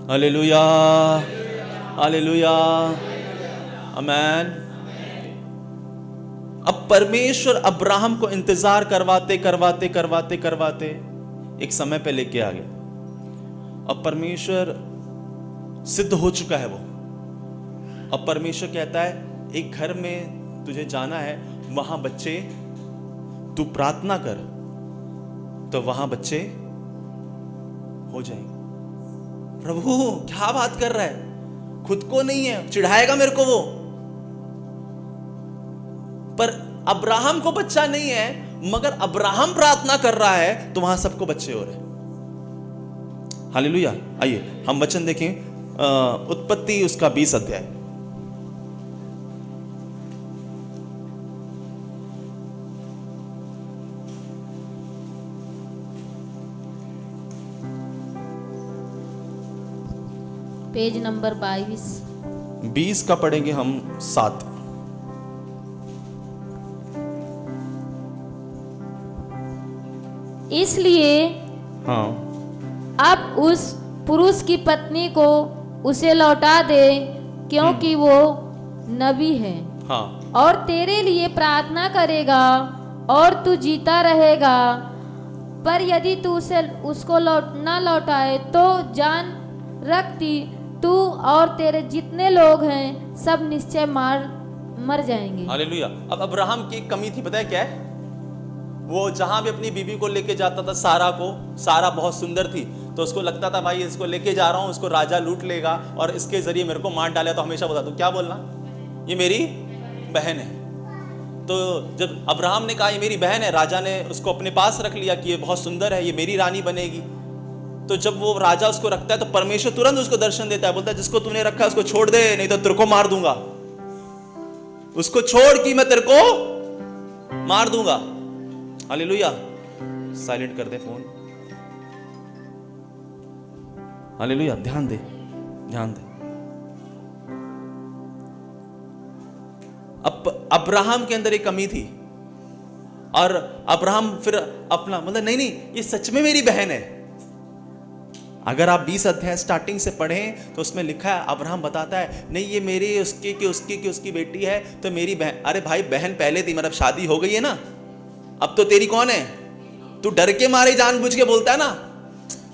हालेलुया, हालेलुया, आमेन। अब परमेश्वर अब्राहम को इंतजार करवाते करवाते करवाते करवाते एक समय पे लेके आ गया। अब परमेश्वर सिद्ध हो चुका है वो। अब परमेश्वर कहता है एक घर में तुझे जाना है, वहां बच्चे, तू प्रार्थना कर तो वहां बच्चे हो जाएंगे। प्रभु क्या बात कर रहा है? खुद को नहीं है, चिढ़ाएगा मेरे को वो। पर अब्राहम को बच्चा नहीं है, मगर अब्राहम प्रार्थना कर रहा है तो वहां सबको बच्चे हो रहे हैं। हालेलुया। आइए हम वचन देखें, उत्पत्ति उसका 20 अध्याय। पेज नंबर 20 का पढ़ेंगे हम 7। इसलिए हाँ, अब उस पुरुष की पत्नी को उसे लौटा दे, क्योंकि वो नबी है, हाँ, और तेरे लिए प्रार्थना करेगा और तू जीता रहेगा। पर यदि तू उसको न लौटाए तो जान रखती तू और तेरे जितने लोग हैं सब निश्चय मर जाएंगे। हालेलुया। अब अब्राहम की एक कमी थी, पता है क्या है? वो जहां भी अपनी बीवी को लेके जाता था, सारा को, सारा बहुत सुंदर थी, तो उसको लगता था भाई इसको लेके जा रहा हूं, इसको राजा लूट लेगा और इसके जरिए मेरे को मार डालेगा। तो हमेशा बोलता, तो क्या बोलना, ये मेरी बहन है। तो जब अब्राहम ने कहा ये मेरी बहन है, राजा ने उसको अपने पास रख लिया कि ये बहुत सुंदर है, ये मेरी रानी बनेगी। तो जब वो राजा उसको रखता है तो परमेश्वर तुरंत उसको दर्शन देता है, बोलता है जिसको तूने रखा है उसको छोड़ दे, नहीं तो तेरे को मार दूंगा। उसको छोड़ कि मैं तेरे को मार दूंगा। हालेलुया। साइलेंट कर दे फोन। हालेलुया। ध्यान दे, ध्यान दे। अब अब्राहम के अंदर एक कमी थी और अब्राहम फिर अपना मतलब नहीं, ये सच में मेरी बहन है। अगर आप 20 अध्याय स्टार्टिंग से पढ़ें तो उसमें लिखा है, अब्राहम बताता है नहीं ये मेरी उसकी बेटी है, तो मेरी बहन। अरे भाई बहन पहले थी, मतलब शादी हो गई है ना, अब तो तेरी कौन है? तू डर के मारे जानबूझ के बोलता है ना।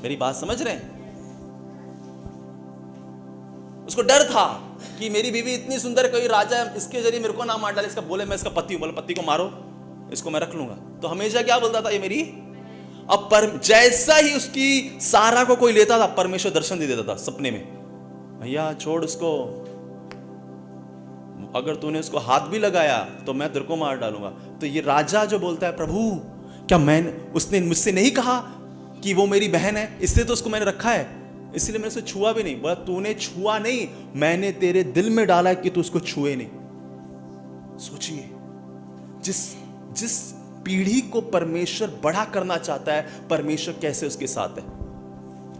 मेरी बात समझ रहे हैं? उसको डर था कि मेरी बीवी इतनी सुंदर, कोई राजा इसके जरिए मेरे को ना मार डाले, इसका बोले मैं इसका पति हूं, बोले पति को मारो, इसको मैं रख लूंगा। तो हमेशा क्या बोलता था, ये मेरी। अब जैसा ही उसकी सारा को कोई लेता था, परमेश्वर दर्शन दे देता था सपने में, भैया छोड़ उसको, अगर तूने उसको हाथ भी लगाया तो मैं तेरे को मार डालूंगा। तो ये राजा जो बोलता है, प्रभु क्या उसने मुझसे नहीं कहा कि वो मेरी बहन है, इसलिए तो उसको मैंने रखा है। इसलिए मैंने उसे छुआ भी नहीं। बोला तूने छुआ नहीं, मैंने तेरे दिल में डाला कि तू उसको छुए नहीं। सोचिए, जिस पीढ़ी को परमेश्वर बड़ा करना चाहता है, परमेश्वर कैसे उसके साथ है।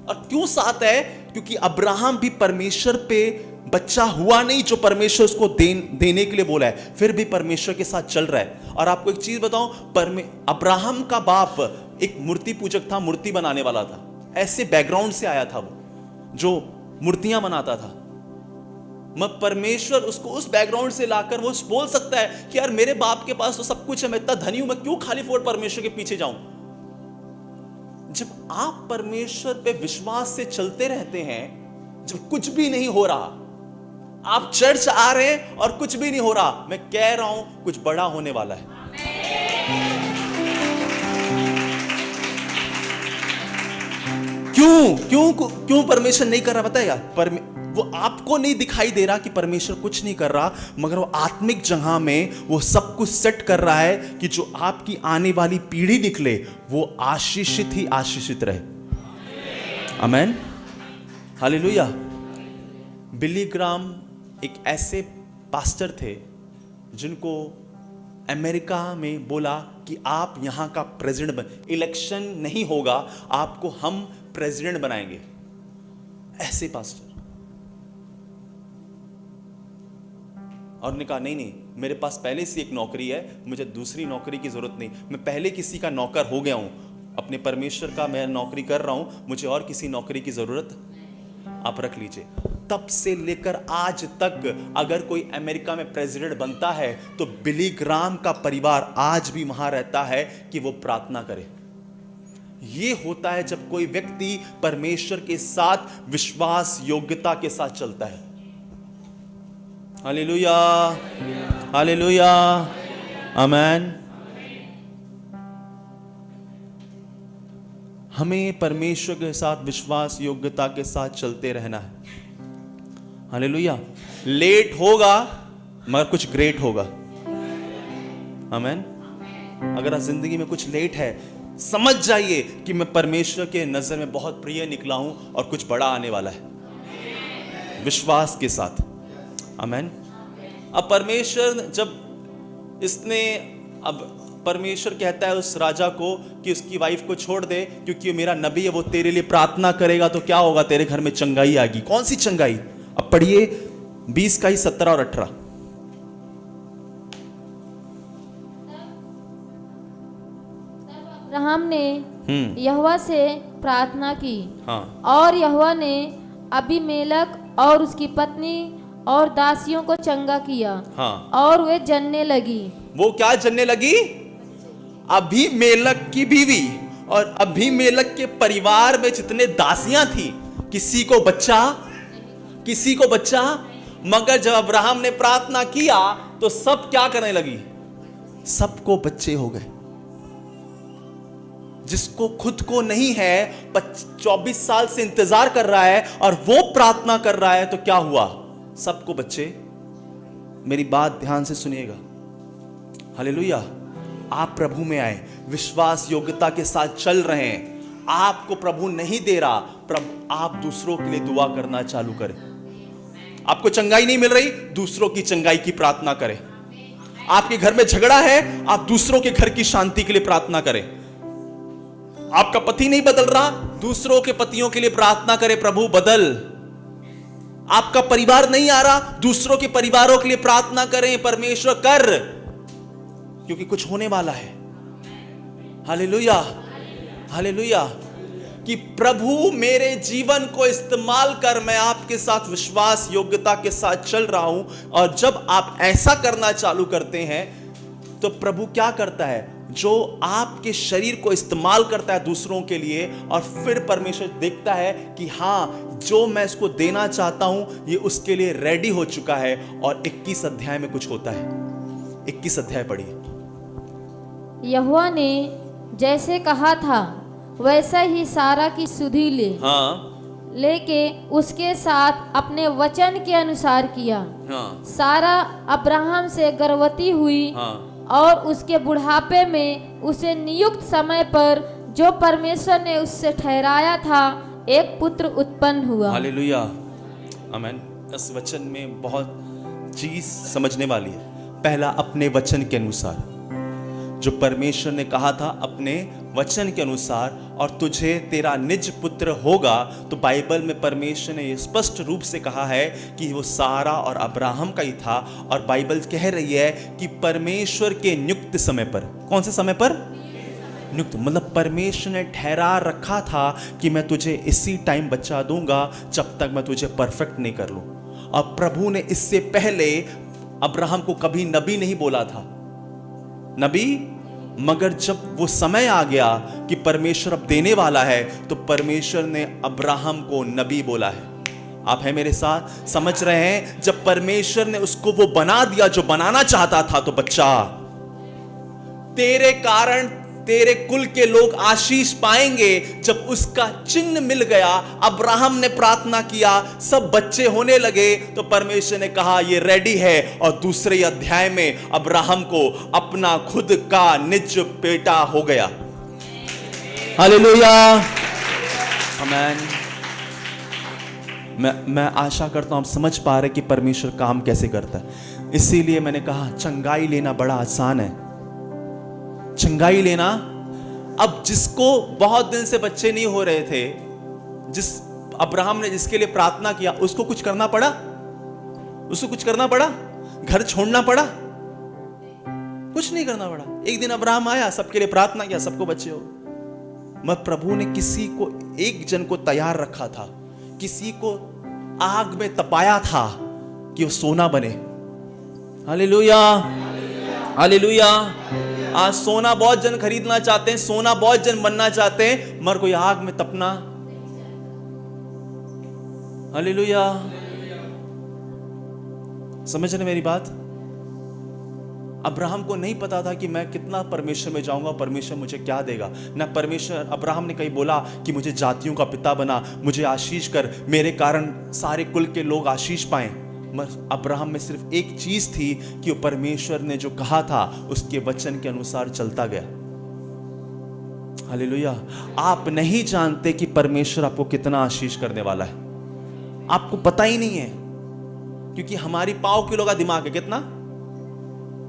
और क्यों साथ है? क्योंकि अब्राहम भी परमेश्वर पे बच्चा हुआ नहीं जो परमेश्वर उसको देने के लिए बोला है, फिर भी परमेश्वर के साथ चल रहा है। और आपको एक चीज बताऊं, अब्राहम का बाप एक मूर्ति पूजक था, मूर्ति बनाने वाला था। ऐसे बैकग्राउंड से आया था वो, जो मूर्तियां बनाता था। परमेश्वर उसको उस बैकग्राउंड से लाकर वो बोल सकता है कि यार मेरे बाप के पास तो सब कुछ है, मैं इतना धनी हूं, मैं क्यों खाली फोड़ परमेश्वर के पीछे जाऊं। जब आप परमेश्वर पे विश्वास से चलते रहते हैं, जब कुछ भी नहीं हो रहा, आप चर्च आ रहे हैं और कुछ भी नहीं हो रहा, मैं कह रहा हूं कुछ बड़ा होने वाला है। क्यों परमेश्वर नहीं कर रहा बताएगा? वो आपको नहीं दिखाई दे रहा कि परमेश्वर कुछ नहीं कर रहा, मगर वो आत्मिक जगह में वो सब कुछ सेट कर रहा है कि जो आपकी आने वाली पीढ़ी निकले वो आशीषित ही आशीषित रहे। आमीन, हालेलुया। बिली ग्राम एक ऐसे पास्टर थे जिनको अमेरिका में बोला कि आप यहां का प्रेसिडेंट इलेक्शन नहीं होगा, आपको हम प्रेसिडेंट बनाएंगे। ऐसे पास्टर। और उन्होंने कहा नहीं, मेरे पास पहले से एक नौकरी है, मुझे दूसरी नौकरी की जरूरत नहीं, मैं पहले किसी का नौकर हो गया हूं, अपने परमेश्वर का मैं नौकरी कर रहा हूं, मुझे और किसी नौकरी की जरूरत आप रख लीजिए। तब से लेकर आज तक अगर कोई अमेरिका में प्रेसिडेंट बनता है तो बिली ग्राम का परिवार आज भी वहां रहता है कि वो प्रार्थना करे। यह होता है जब कोई व्यक्ति परमेश्वर के साथ विश्वास योग्यता के साथ चलता है। हालेलुया, हालेलुया, आमीन। हमें परमेश्वर के साथ विश्वास योग्यता के साथ चलते रहना है। हालेलुया। लेट होगा मगर कुछ ग्रेट होगा। आमीन। अगर आज जिंदगी में कुछ लेट है, समझ जाइए कि मैं परमेश्वर के नजर में बहुत प्रिय निकला हूं और कुछ बड़ा आने वाला है विश्वास के साथ। आमीन। अब परमेश्वर कहता है उस राजा को कि उसकी वाइफ को छोड़ दे, क्योंकि मेरा नबी है, वो तेरे लिए प्रार्थना करेगा तो क्या होगा, तेरे घर में चंगाई आएगी। कौन सी चंगाई? अब पढ़िए 20 का ही 17 और 18। अब्राहम ने यहोवा से प्रार्थना की। हाँ। और यहोवा ने अबीमेलेक और उसकी पत्नी और दासियों को चंगा किया। हाँ। और वे जनने लगी। वो क्या जनने लगी? अबीमेलेक की बीवी और अबीमेलेक के परिवार में जितने दासियां थी, किसी को बच्चा। मगर जब अब्राहम ने प्रार्थना किया तो सब क्या करने लगी? सबको बच्चे हो गए। जिसको खुद को नहीं है, 24 साल से इंतजार कर रहा है और वो प्रार्थना कर रहा है, तो क्या हुआ? सबको बच्चे। मेरी बात ध्यान से सुनिएगा। हालेलुया। आप प्रभु में आए, विश्वास योग्यता के साथ चल रहे हैं, आपको प्रभु नहीं दे रहा, प्रभु आप दूसरों के लिए दुआ करना चालू करें। आपको चंगाई नहीं मिल रही, दूसरों की चंगाई की प्रार्थना करें। आपके घर में झगड़ा है, आप दूसरों के घर की शांति के लिए प्रार्थना करें। आपका पति नहीं बदल रहा, दूसरों के पतियों के लिए प्रार्थना करें, प्रभु बदल। आपका परिवार नहीं आ रहा, दूसरों के परिवारों के लिए प्रार्थना करें, परमेश्वर कर, क्योंकि कुछ होने वाला है। Hallelujah, hallelujah. कि प्रभु मेरे जीवन को इस्तेमाल कर, मैं आपके साथ विश्वास योग्यता के साथ चल रहा हूं। और जब आप ऐसा करना चालू करते हैं तो प्रभु क्या करता है? जो आपके शरीर को इस्तेमाल करता है दूसरों के लिए, और फिर परमेश्वर देखता है कि हाँ, जो मैं इसको देना चाहता हूं ये उसके लिए रेडी हो चुका है। और 21 अध्याय में कुछ होता है। 21 अध्याय पढ़िए। यहोवा ने जैसे कहा था वैसा ही सारा की सुधि ले। हाँ। लेके उसके साथ अपने वचन के अनुसार किया। हाँ। सारा अब्राहम से गर्भवती हुई। हाँ। और उसके बुढ़ापे में उसे नियुक्त समय पर जो परमेश्वर ने उससे ठहराया था, एक पुत्र उत्पन्न हुआ। हालेलुया, आमीन। इस वचन में बहुत चीज समझने वाली है। पहला, अपने वचन के अनुसार, जो परमेश्वर ने कहा था अपने वचन के अनुसार, और तुझे तेरा निज पुत्र होगा, तो बाइबल में परमेश्वर ने यह स्पष्ट रूप से कहा है कि वो सारा और अब्राहम का ही था। और बाइबल कह रही है कि परमेश्वर के नियुक्त समय पर, कौन से समय पर? नियुक्त, मतलब परमेश्वर ने ठहरा रखा था कि मैं तुझे इसी टाइम बच्चा दूंगा जब तक मैं तुझे परफेक्ट नहीं कर लूं। और प्रभु ने इससे पहले अब्राहम को कभी नबी नहीं बोला था, नबी, मगर जब वो समय आ गया कि परमेश्वर अब देने वाला है, तो परमेश्वर ने अब्राहम को नबी बोला है। आप हैं मेरे साथ? समझ रहे हैं? जब परमेश्वर ने उसको वो बना दिया जो बनाना चाहता था, तो बच्चा, तेरे कारण तेरे कुल के लोग आशीष पाएंगे। जब उसका चिन्ह मिल गया, अब्राहम ने प्रार्थना किया, सब बच्चे होने लगे, तो परमेश्वर ने कहा ये रेडी है। और दूसरे अध्याय में अब्राहम को अपना खुद का निज बेटा हो गया। हालेलुया, आमीन। मैं आशा करता हूं आप समझ पा रहे कि परमेश्वर काम कैसे करता है। इसीलिए मैंने कहा चंगाई लेना बड़ा आसान है, चंगाई लेना। अब जिसको बहुत दिन से बच्चे नहीं हो रहे थे, जिस अब्राहम ने जिसके लिए प्रार्थना किया, उसको कुछ करना पड़ा, उसको कुछ करना पड़ा, घर छोड़ना पड़ा, कुछ नहीं करना पड़ा। एक दिन अब्राहम आया, सबके लिए प्रार्थना किया, सबको बच्चे हो। मगर प्रभु ने किसी को, एक जन को तैयार रखा था, किसी को आग में तपाया था कि वो सोना बने। Hallelujah, hallelujah. आज सोना बहुत जन खरीदना चाहते हैं, सोना बहुत जन बनना चाहते हैं, मगर कोई आग में तपना। हालेलुया, समझ रहे मेरी बात? अब्राहम को नहीं पता था कि मैं कितना परमेश्वर में जाऊंगा, परमेश्वर मुझे क्या देगा। ना परमेश्वर, अब्राहम ने कहीं बोला कि मुझे जातियों का पिता बना, मुझे आशीष कर, मेरे कारण सारे कुल के लोग आशीष पाएं। अब्राहम में सिर्फ एक चीज थी कि वो परमेश्वर ने जो कहा था उसके वचन के अनुसार चलता गया। हालेलुया। आप नहीं जानते कि परमेश्वर आपको कितना आशीष करने वाला है, आपको पता ही नहीं है, क्योंकि हमारी पाव किलो का दिमाग है। कितना?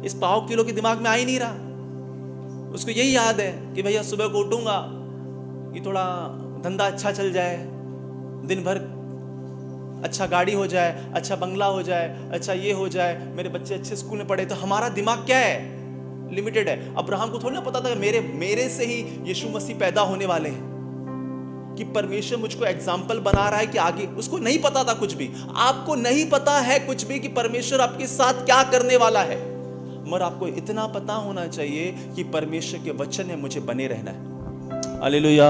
इस पाव किलो के दिमाग में आ ही नहीं रहा। उसको यही याद है कि भैया सुबह को उठूंगा, ये थोड़ा धंधा अच्छा चल जाए, दिन भर अच्छा गाड़ी हो जाए, अच्छा बंगला हो जाए, अच्छा ये हो जाए, मेरे बच्चे अच्छे स्कूल में पढ़े। तो हमारा दिमाग क्या है? लिमिटेड है। अब्राहम को थोड़ी ना पता था मेरे से ही यीशु मसीह पैदा होने वाले हैं, कि परमेश्वर मुझको एग्जाम्पल बना रहा है कि आगे। उसको नहीं पता था कुछ भी। आपको नहीं पता है कुछ भी कि परमेश्वर आपके साथ क्या करने वाला है, मगर आपको इतना पता होना चाहिए कि परमेश्वर के वचन में मुझे बने रहना है। हालेलुया।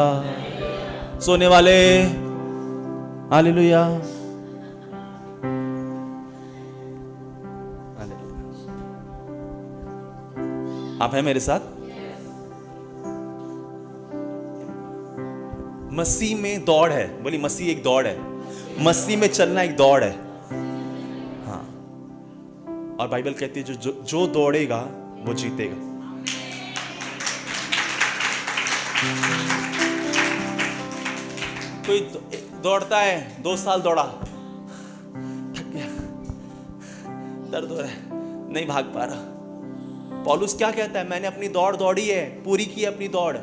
सोने वाले, हालेलुया। आप हैं मेरे साथ? मसीह में दौड़ है। बोली, मसीह एक दौड़ है। मसीह में चलना एक दौड़ है। हाँ, और बाइबल कहती है जो दौड़ेगा वो जीतेगा। कोई दौड़ता है, 2 साल दौड़ा, थक गया, दर्द हो रहा है, नहीं भाग पा रहा। पौलुस क्या कहता है? मैंने अपनी दौड़ दौड़ी है, पूरी की अपनी दौड़।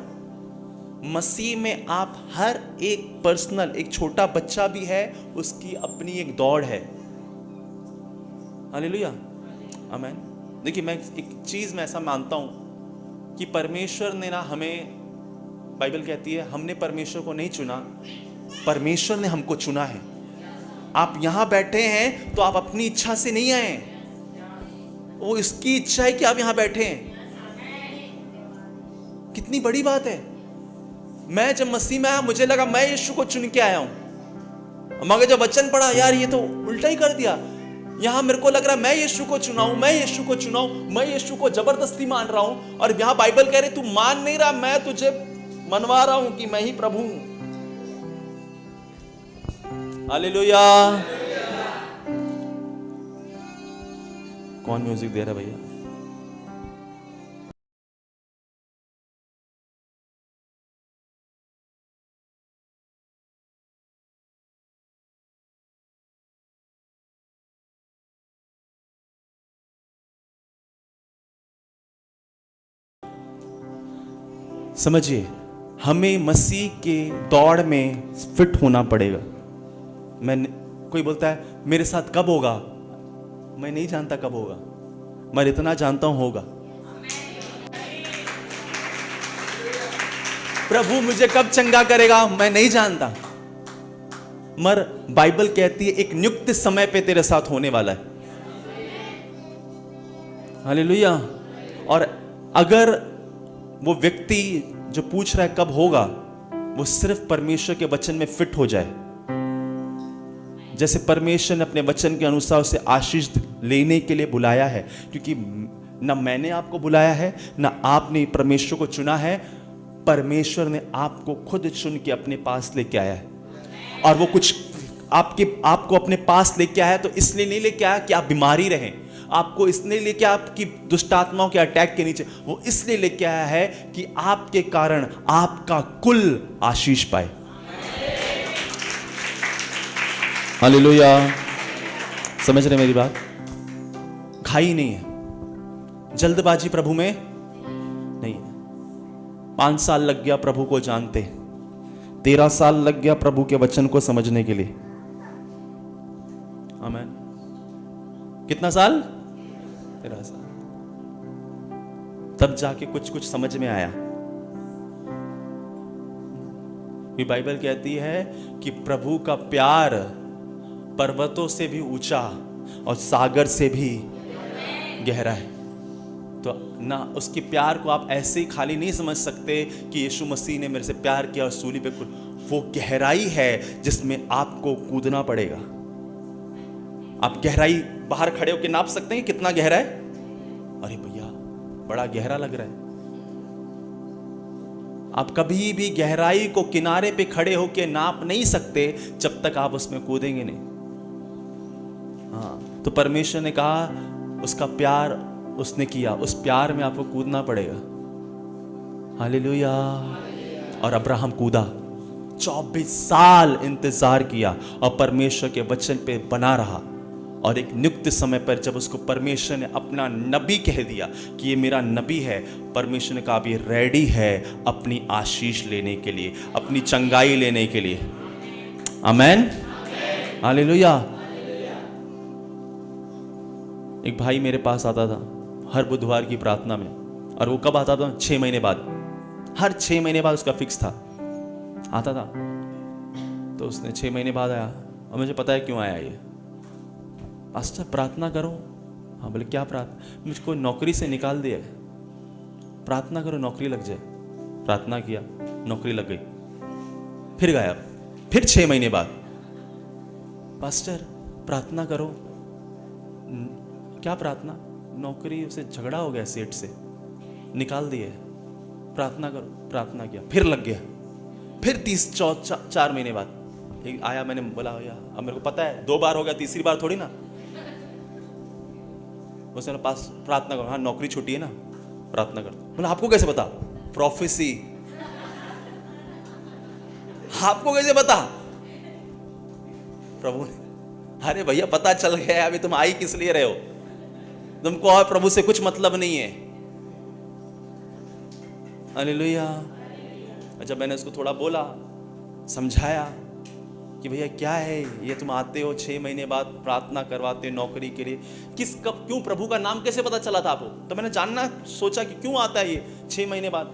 मसीह में आप हर एक पर्सनल, एक छोटा बच्चा भी है, उसकी अपनी एक दौड़ है। हालेलुया, आमीन। देखिए, मैं एक चीज में ऐसा मानता हूं कि परमेश्वर ने ना हमें, बाइबल कहती है हमने परमेश्वर को नहीं चुना, परमेश्वर ने हमको चुना है। आप यहां बैठे हैं तो आप अपनी इच्छा से नहीं आए, वो इसकी इच्छा है कि आप यहां बैठे हैं। कितनी बड़ी बात है। मैं जब मसीह में आया, मुझे लगा मैं यीशु को चुन के आया हूं, मगर जब वचन पढ़ा, यार ये तो उल्टा ही कर दिया। यहां मेरे को लग रहा है मैं यीशु को चुनाऊं, मैं यीशु को चुनाऊं, मैं यीशु को जबरदस्ती मान रहा हूं। और यहां बाइबल कह रही तू मान नहीं रहा, मैं तुझे मनवा रहा हूं कि मैं ही प्रभु हूं। हालेलुया। कौन म्यूजिक दे रहा है भैया? समझिए, हमें मसीह के दौड़ में फिट होना पड़ेगा। कोई बोलता है मेरे साथ कब होगा, मैं नहीं जानता कब होगा, मैं इतना जानता हूं होगा। प्रभु मुझे कब चंगा करेगा मैं नहीं जानता, मगर बाइबल कहती है एक नियुक्त समय पे तेरे साथ होने वाला है। हालेलुया। और अगर वो व्यक्ति जो पूछ रहा है कब होगा, वो सिर्फ परमेश्वर के वचन में फिट हो जाए, जैसे परमेश्वर ने अपने वचन के अनुसार उसे आशीष लेने के लिए बुलाया है, क्योंकि ना मैंने आपको बुलाया है ना आपने परमेश्वर को चुना है, परमेश्वर ने आपको खुद चुन के अपने पास लेके आया है। और वो कुछ आपको अपने पास लेके आया तो इसलिए नहीं लेके आया कि आप बीमारी रहें, आपको इसलिए लेके आपकी दुष्ट आत्माओं के अटैक के नीचे, वो इसलिए लेके आया है कि आपके कारण आपका कुल आशीष पाए। हालेलुया। समझ रहे मेरी बात? घाई नहीं है, जल्दबाजी प्रभु में नहीं है। 5 साल लग गया प्रभु को जानते, 13 साल लग गया प्रभु के वचन को समझने के लिए। आमीन। कितना साल? 13 साल। तब जाके कुछ समझ में आया। ये बाइबल कहती है कि प्रभु का प्यार पर्वतों से भी ऊंचा और सागर से भी गहरा है। तो ना उसके प्यार को आप ऐसे ही खाली नहीं समझ सकते कि यीशु मसीह ने मेरे से प्यार किया और सूली पे, वो गहराई है जिसमें आपको कूदना पड़ेगा। आप गहराई बाहर खड़े होकर नाप सकते हैं कितना गहरा है? अरे भैया बड़ा गहरा लग रहा है। आप कभी भी गहराई को किनारे पे खड़े होकर नाप नहीं सकते जब तक आप उसमें कूदेंगे नहीं। हाँ, तो परमेश्वर ने कहा उसका प्यार उसने किया, उस प्यार में आपको कूदना पड़ेगा। हालेलुया। और अब्राहम कूदा, 24 साल इंतजार किया और परमेश्वर के वचन पे बना रहा। और एक नियुक्त समय पर जब उसको परमेश्वर ने अपना नबी कह दिया कि ये मेरा नबी है, परमेश्वर ने कहा अब ये रेडी है अपनी आशीष लेने के लिए, अपनी चंगाई लेने के लिए। आमेन। हालेलुया। एक भाई मेरे पास आता था हर बुधवार की प्रार्थना में, और वो कब आता था? 6 महीने बाद। हर 6 महीने बाद उसका फिक्स था, आता था। तो उसने 6 महीने बाद आया और मुझे पता है क्यों आया ये। पास्टर प्रार्थना करो। हाँ, बोले क्या प्रार्थना? मुझको नौकरी से निकाल दिया, प्रार्थना करो नौकरी लग जाए। प्रार्थना किया, नौकरी लग गई। फिर गायब। फिर 6 महीने बाद, पास्टर प्रार्थना करो। क्या प्रार्थना? नौकरी से झगड़ा हो गया, सेठ से निकाल दिए, प्रार्थना करो। प्रार्थना किया, फिर लग गया। फिर 4 महीने बाद एक आया, मैंने बोला भैया अब मेरे को पता है 2 बार हो गया, तीसरी बार थोड़ी ना। उसने पास प्रार्थना करो। हाँ, नौकरी छूटी है ना, प्रार्थना करो। बोला आपको कैसे पता? प्रोफेसी। आपको कैसे पता? प्रभु ने। अरे भैया पता चल गया, अभी तुम आई किस लिए रहे हो? तुमको और प्रभु से कुछ मतलब नहीं है। हालेलुया। जब मैंने उसको थोड़ा बोला, समझाया कि भैया क्या है ये, तुम आते हो 6 महीने बाद प्रार्थना करवाते हो नौकरी के लिए, किस कब क्यों? प्रभु का नाम कैसे पता चला था आपको? तो मैंने जानना सोचा कि क्यों आता है ये 6 महीने बाद।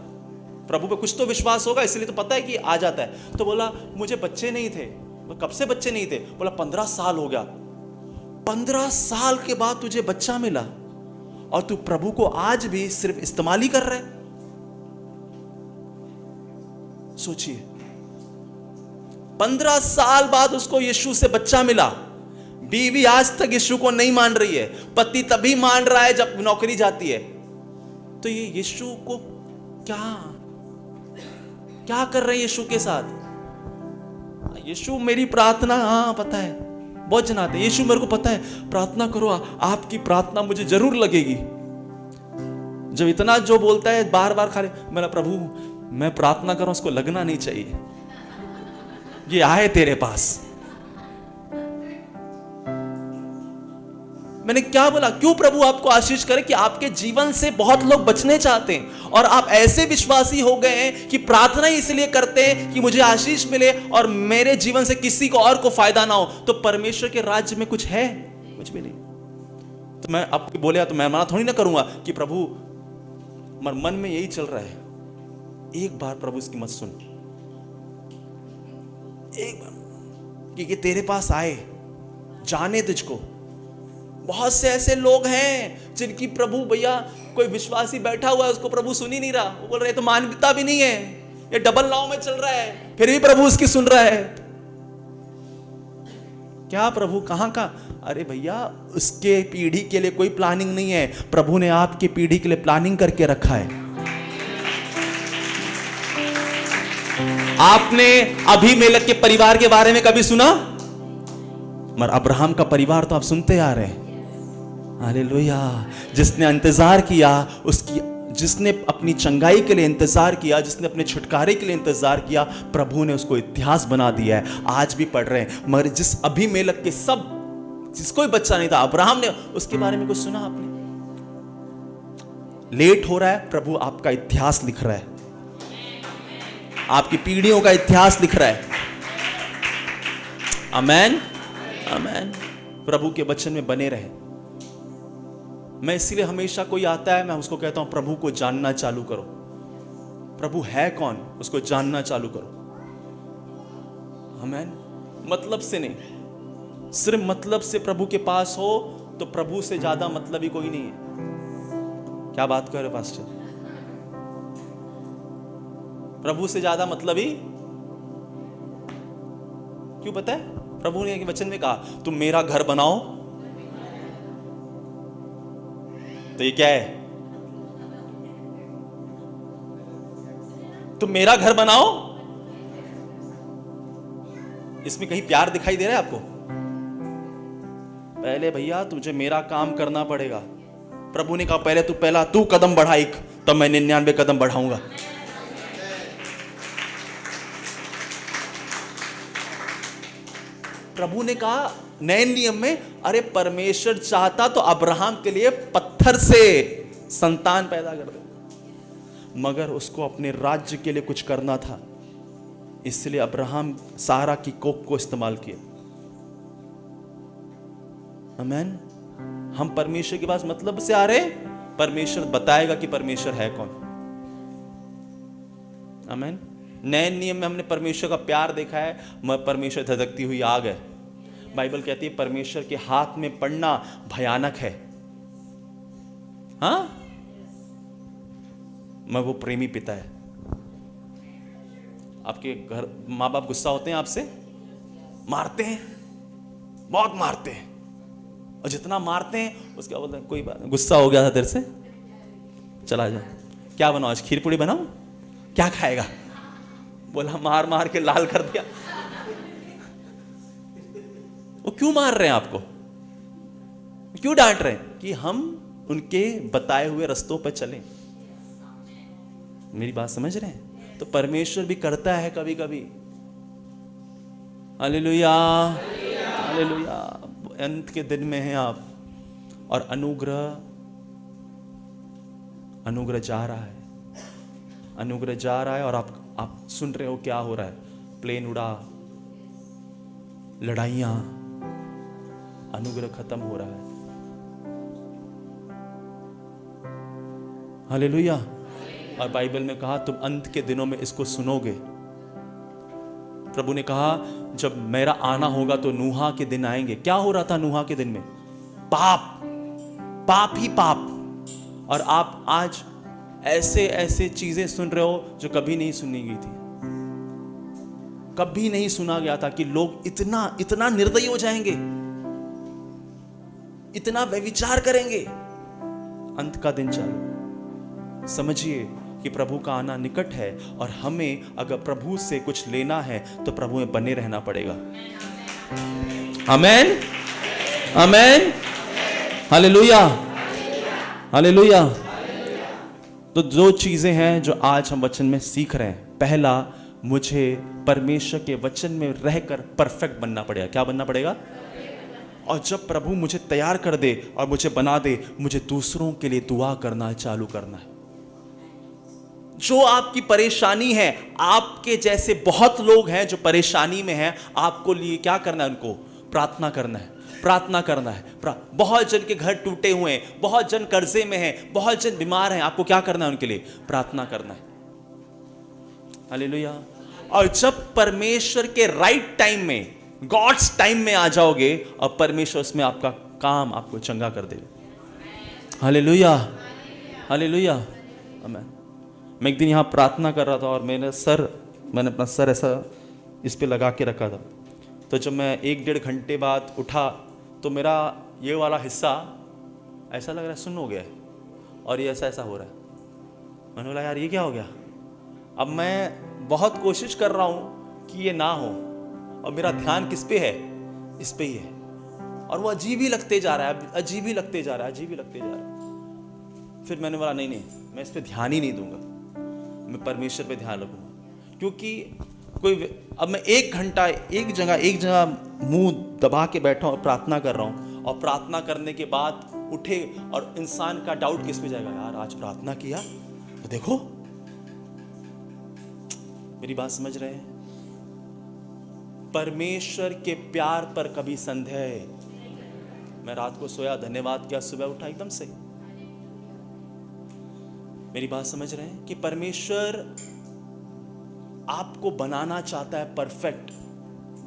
प्रभु पे कुछ तो विश्वास होगा, इसलिए तो पता है कि आ जाता है। तो बोला मुझे बच्चे नहीं थे। कब से बच्चे नहीं थे? बोला 15 साल हो गया। 15 साल के बाद तुझे बच्चा मिला और तू प्रभु को आज भी सिर्फ इस्तेमाल ही कर रहा है। सोचिए, 15 साल बाद उसको यीशु से बच्चा मिला। बीवी आज तक यीशु को नहीं मान रही है, पति तभी मान रहा है जब नौकरी जाती है। तो ये यीशु को क्या कर रहे हैं यीशु के साथ? यीशु मेरी प्रार्थना, हाँ पता है, बहुत जन आते हैं, यीशु मेरे को पता है, प्रार्थना करो, आपकी प्रार्थना मुझे जरूर लगेगी। जब इतना जो बोलता है बार बार खाली, मेरा प्रभु मैं प्रार्थना करूं, उसको लगना नहीं चाहिए ये आए तेरे पास। मैंने क्या बोला? क्यों प्रभु आपको आशीष करे कि आपके जीवन से बहुत लोग बचने चाहते हैं और आप ऐसे विश्वासी हो गए हैं कि प्रार्थना इसलिए करते हैं कि मुझे आशीष मिले और मेरे जीवन से किसी को और को फायदा ना हो। तो परमेश्वर के राज्य में कुछ है? कुछ भी नहीं। तो मैं आपको बोले तो मैं मना थोड़ी ना करूंगा कि प्रभु मन में यही चल रहा है, एक बार प्रभु इसकी मत सुन, एक बार, क्योंकि तेरे पास आए जाने तुझको। बहुत से ऐसे लोग हैं जिनकी प्रभु भैया कोई विश्वासी बैठा हुआ है, उसको प्रभु सुन ही नहीं रहा। वो बोल रहे तो मानवता भी नहीं है, ये डबल नाव में चल रहा है, फिर भी प्रभु उसकी सुन रहा है। क्या प्रभु कहां का? अरे भैया उसके पीढ़ी के लिए कोई प्लानिंग नहीं है, प्रभु ने आपकी पीढ़ी के लिए प्लानिंग करके रखा है। आपने अबीमेलेक के परिवार के बारे में कभी सुना? मगर अब्राहम का परिवार तो आप सुनते आ रहे हैं। हालेलुया। जिसने इंतजार किया, उसकी जिसने अपनी चंगाई के लिए इंतजार किया, जिसने अपने छुटकारे के लिए इंतजार किया, प्रभु ने उसको इतिहास बना दिया है। आज भी पढ़ रहे हैं। मगर जिस अबीमेलेक के सब जिसको भी बच्चा नहीं था, अब्राहम ने उसके बारे में कुछ सुना आपने? लेट हो रहा है, प्रभु आपका इतिहास लिख रहा है, आपकी पीढ़ियों का इतिहास लिख रहा है। आमेन, आमेन। प्रभु के वचन में बने रहे। मैं इसीलिए हमेशा कोई आता है, मैं उसको कहता हूं प्रभु को जानना चालू करो। प्रभु है कौन, उसको जानना चालू करो। आमेन। मतलब से नहीं, सिर्फ मतलब से प्रभु के पास हो तो प्रभु से ज्यादा मतलब ही कोई नहीं है। क्या बात कर रहे हो पास्टर? प्रभु से ज्यादा मतलब ही क्यों? पता है प्रभु ने वचन में कहा तुम मेरा घर बनाओ, तो ये क्या है? तुम मेरा घर बनाओ। इसमें कहीं प्यार दिखाई दे रहा है आपको? पहले भैया तुझे मेरा काम करना पड़ेगा। प्रभु ने कहा पहला तू कदम बढ़ा एक, तब मैं 99 कदम बढ़ाऊंगा। प्रभु ने कहा नए नियम में, अरे परमेश्वर चाहता तो अब्राहम के लिए पत्थर से संतान पैदा कर दे, मगर उसको अपने राज्य के लिए कुछ करना था, इसलिए अब्राहम सारा की कोख को इस्तेमाल किया। आमेन। हम परमेश्वर के पास मतलब से आ रहे, परमेश्वर बताएगा कि परमेश्वर है कौन। आमेन। नए नियम में हमने परमेश्वर का प्यार देखा है, परमेश्वर धधकती हुई आग है। बाइबल कहती है परमेश्वर के हाथ में पड़ना भयानक है। हाँ, मैं वो प्रेमी पिता है। आपके घर माँ बाप गुस्सा होते हैं आपसे, मारते हैं, बहुत मारते हैं, और जितना मारते हैं उसके बोलते हैं कोई बात नहीं, गुस्सा हो गया था तेरे से, चला जा। क्या बनाओ आज? खीर पूड़ी बनाओ? क्या खाएगा? बोला मार मार के लाल कर दिया। वो क्यों मार रहे हैं आपको? क्यों डांट रहे हैं? कि हम उनके बताए हुए रास्तों पर चलें। मेरी बात समझ रहे हैं? तो परमेश्वर भी करता है कभी कभी। Hallelujah, hallelujah. अंत के दिन में हैं आप, और अनुग्रह जा रहा है, अनुग्रह जा रहा है, और आप सुन रहे हो क्या हो रहा है। प्लेन उड़ा, लड़ाइयां, अनुग्रह खत्म हो रहा है। हालेलुया। और बाइबल में कहा तुम अंत के दिनों में इसको सुनोगे। प्रभु ने कहा जब मेरा आना होगा तो नूहा के दिन आएंगे। क्या हो रहा था नूहा के दिन में? पाप, पाप ही पाप। और आप आज ऐसे ऐसे चीजें सुन रहे हो जो कभी नहीं सुनी गई थी, कभी नहीं सुना गया था, कि लोग इतना इतना निर्दयी हो जाएंगे, इतना व्यभिचार करेंगे। अंत का दिन चालू। समझिए कि प्रभु का आना निकट है, और हमें अगर प्रभु से कुछ लेना है तो प्रभु में बने रहना पड़ेगा। आमेन, आमेन, हालेलुया, हालेलुया। तो दो चीजें हैं जो आज हम वचन में सीख रहे हैं। पहला, मुझे परमेश्वर के वचन में रहकर परफेक्ट बनना पड़ेगा। क्या बनना पड़ेगा? और जब प्रभु मुझे तैयार कर दे और मुझे बना दे, मुझे दूसरों के लिए दुआ करना चालू करना है। जो आपकी परेशानी है, आपके जैसे बहुत लोग हैं जो परेशानी में हैं, आपको लिए क्या करना है? उनको प्रार्थना करना है, प्रार्थना करना है। बहुत जन के घर टूटे हुए हैं, बहुत जन कर्जे में हैं, बहुत जन बीमार हैं, आपको क्या करना है? उनके लिए प्रार्थना करना है। हालेलुया। और जब परमेश्वर के राइट टाइम में, गॉड्स टाइम में आ जाओगे और परमेश्वर उसमें आपका काम आपको चंगा कर देगा। हालेलुया, हालेलुया, आमीन। मैं एक दिन यहाँ प्रार्थना कर रहा था और मैंने अपना सर ऐसा इस पे लगा के रखा था। तो जब मैं 1-1.5 घंटे बाद उठा तो मेरा ये वाला हिस्सा ऐसा लग रहा है सुन्न हो गया है और ये ऐसा ऐसा हो रहा है। मैंने बोला यार ये क्या हो गया? अब मैं बहुत कोशिश कर रहा हूँ कि ये ना हो और मेरा ध्यान किस पे है? इस पे ही है और वो अजीब ही लगते जा रहा है, अजीब ही लगते जा रहा है, अजीब ही लगते जा रहा है। फिर मैंने बोला नहीं, मैं इस पे ध्यान ही नहीं दूंगा, मैं परमेश्वर पे ध्यान रखूंगा। क्योंकि अब मैं 1 घंटा एक जगह मुंह दबा के बैठा हूं और प्रार्थना कर रहा हूं, और प्रार्थना करने के बाद उठे और इंसान का डाउट किस पे जाएगा? यार आज प्रार्थना किया तो देखो। मेरी बात समझ रहे हैं? परमेश्वर के प्यार पर कभी संदेह। मैं रात को सोया, धन्यवाद किया, सुबह उठा एकदम से। मेरी बात समझ रहे हैं कि परमेश्वर आपको बनाना चाहता है परफेक्ट,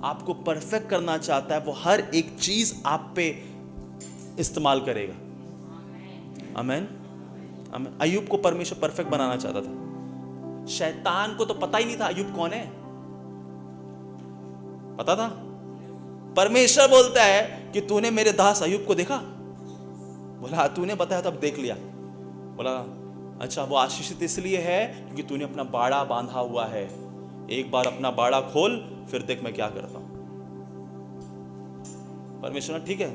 आपको परफेक्ट करना चाहता है। वो हर एक चीज आप पे इस्तेमाल करेगा। आमीन, आमीन। अय्यूब को परमेश्वर परफेक्ट बनाना चाहता था। शैतान को तो पता ही नहीं था अय्यूब कौन है। पता था? परमेश्वर बोलता है कि तूने मेरे दास अय्यूब को देखा? बोला तूने बताया तब देख लिया। बोला अच्छा, वो आशीषित इसलिए है क्योंकि तूने अपना बाड़ा बांधा हुआ है। एक बार अपना बाड़ा खोल, फिर देख मैं क्या करता हूं। परमेश्वर ठीक है,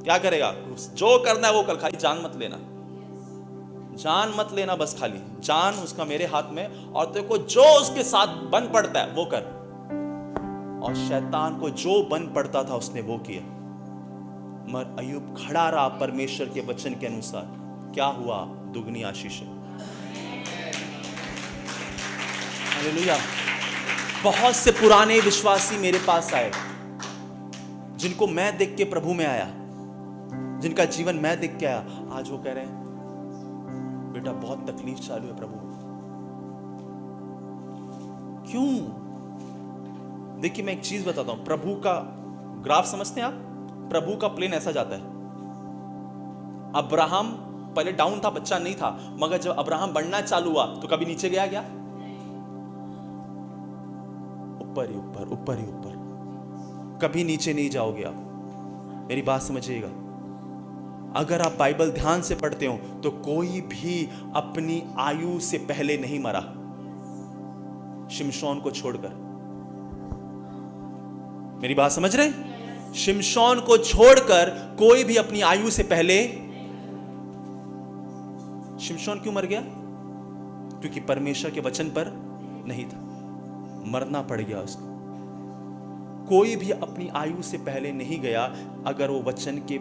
क्या करेगा? जो करना है वो कर, खाली जान मत लेना, जान मत लेना, बस खाली जान उसका मेरे हाथ में, और तेरे को जो उसके साथ बन पड़ता है वो कर। और शैतान को जो बन पड़ता था उसने वो किया, मगर अय्यूब खड़ा रहा परमेश्वर के वचन के अनुसार। क्या हुआ? दुगनी आशीष। हालेलुया। बहुत से पुराने विश्वासी मेरे पास आए जिनको मैं देख के प्रभु में आया, जिनका जीवन मैं देख के आया। आज वो कह रहे हैं बेटा बहुत तकलीफ चालू है प्रभु। क्यों? देखिए मैं एक चीज बताता हूं, प्रभु का ग्राफ समझते हैं आप? प्रभु का प्लेन ऐसा जाता है। अब्राहम पहले डाउन था, बच्चा नहीं था, मगर जब अब्राहम बढ़ना चालू हुआ तो कभी नीचे गया क्या? ऊपर ही ऊपर, ऊपर ही ऊपर, कभी नीचे नहीं जाओगे आप। मेरी बात समझिएगा। अगर आप बाइबल ध्यान से पढ़ते हो तो कोई भी अपनी आयु से पहले नहीं मरा, शिमशोन को छोड़कर। मेरी बात समझ रहे? शिमशोन को छोड़कर कोई भी अपनी आयु से पहले। शिमशोन क्यों मर गया? क्योंकि परमेश्वर के वचन पर नहीं था, मरना पड़ गया उसको। कोई भी अपनी आयु से पहले नहीं गया अगर वो वचन के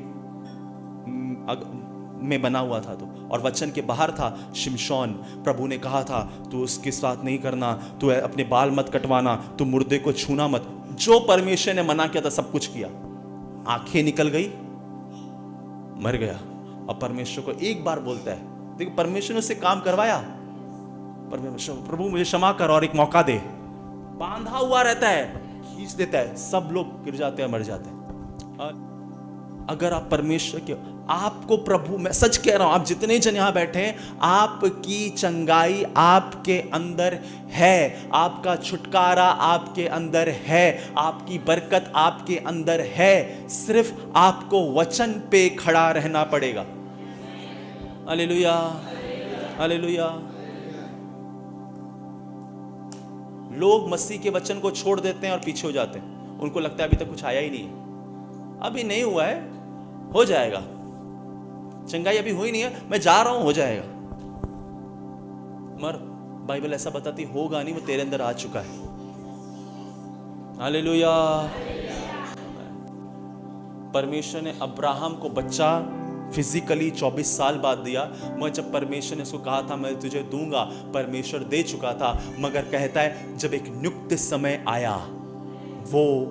में बना हुआ था तो, और वचन के बाहर था शिमशोन। प्रभु ने कहा था तू उसके साथ नहीं करना, तू अपने बाल मत कटवाना, तू मुर्दे को छूना मत। जो परमेश्वर ने मना किया था सब कुछ किया। आंखें निकल गई, मर गया। और परमेश्वर को एक बार बोलता है, देखो परमेश्वर ने उससे काम करवाया। परमेश्वर प्रभु मुझे क्षमा कर और एक मौका दे। बांधा हुआ रहता है, खींच देता है, सब लोग गिर जाते हैं, मर जाते हैं। अगर आप परमेश्वर के, आपको प्रभु, मैं सच कह रहा हूं, आप जितने जन यहां बैठे हैं, आपकी चंगाई आपके अंदर है, आपका छुटकारा आपके अंदर है, आपकी बरकत आपके अंदर है। सिर्फ आपको वचन पे खड़ा रहना पड़ेगा। Hallelujah, hallelujah. लोग मसीह के वचन को छोड़ देते हैं और पीछे हो जाते हैं। उनको लगता है अभी तक कुछ आया ही नहीं है, अभी नहीं हुआ है, हो जाएगा। चंगाई अभी हुई नहीं है, मैं जा रहा हूं, हो जाएगा। मगर बाइबल ऐसा बताती होगा नहीं, वो तेरे अंदर आ चुका है। हालेलुया। परमेश्वर ने अब्राहम को बच्चा फिजिकली 24 साल बाद दिया, मगर जब परमेश्वर ने उसको कहा था मैं तुझे दूंगा, परमेश्वर दे चुका था, मगर कहता है जब एक नियुक्त समय आया वो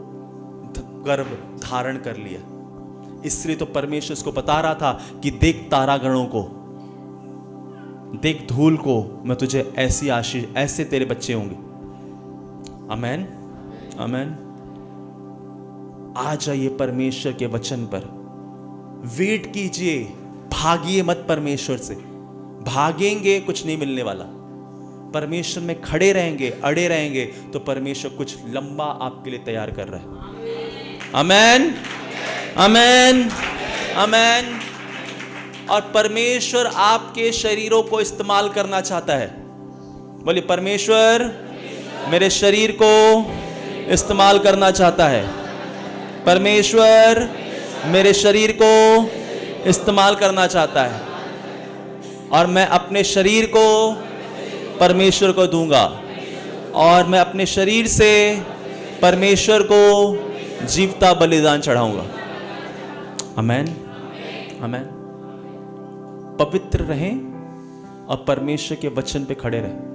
गर्भ धारण कर लिया। इसलिए तो परमेश्वर उसको बता रहा था कि देख तारागणों को, देख धूल को, मैं तुझे ऐसी आशीष, ऐसे तेरे बच्चे होंगे। आमेन, आमेन। आ जाइए परमेश्वर के वचन पर, वेट कीजिए, भागिए मत परमेश्वर से। भागेंगे कुछ नहीं मिलने वाला। परमेश्वर में खड़े रहेंगे, अड़े रहेंगे, तो परमेश्वर कुछ लंबा आपके लिए तैयार कर रहा है। आमेन, आमेन, आमेन। और परमेश्वर आपके शरीरों को इस्तेमाल करना चाहता है। बोलिए, परमेश्वर मेरे शरीर को इस्तेमाल करना चाहता है। परमेश्वर मेरे शरीर को इस्तेमाल करना चाहता है, और मैं अपने शरीर को परमेश्वर को दूंगा, और मैं अपने शरीर से परमेश्वर को जीवता बलिदान चढ़ाऊंगा। आमेन, आमेन। पवित्र रहें और परमेश्वर के वचन पे खड़े रहें।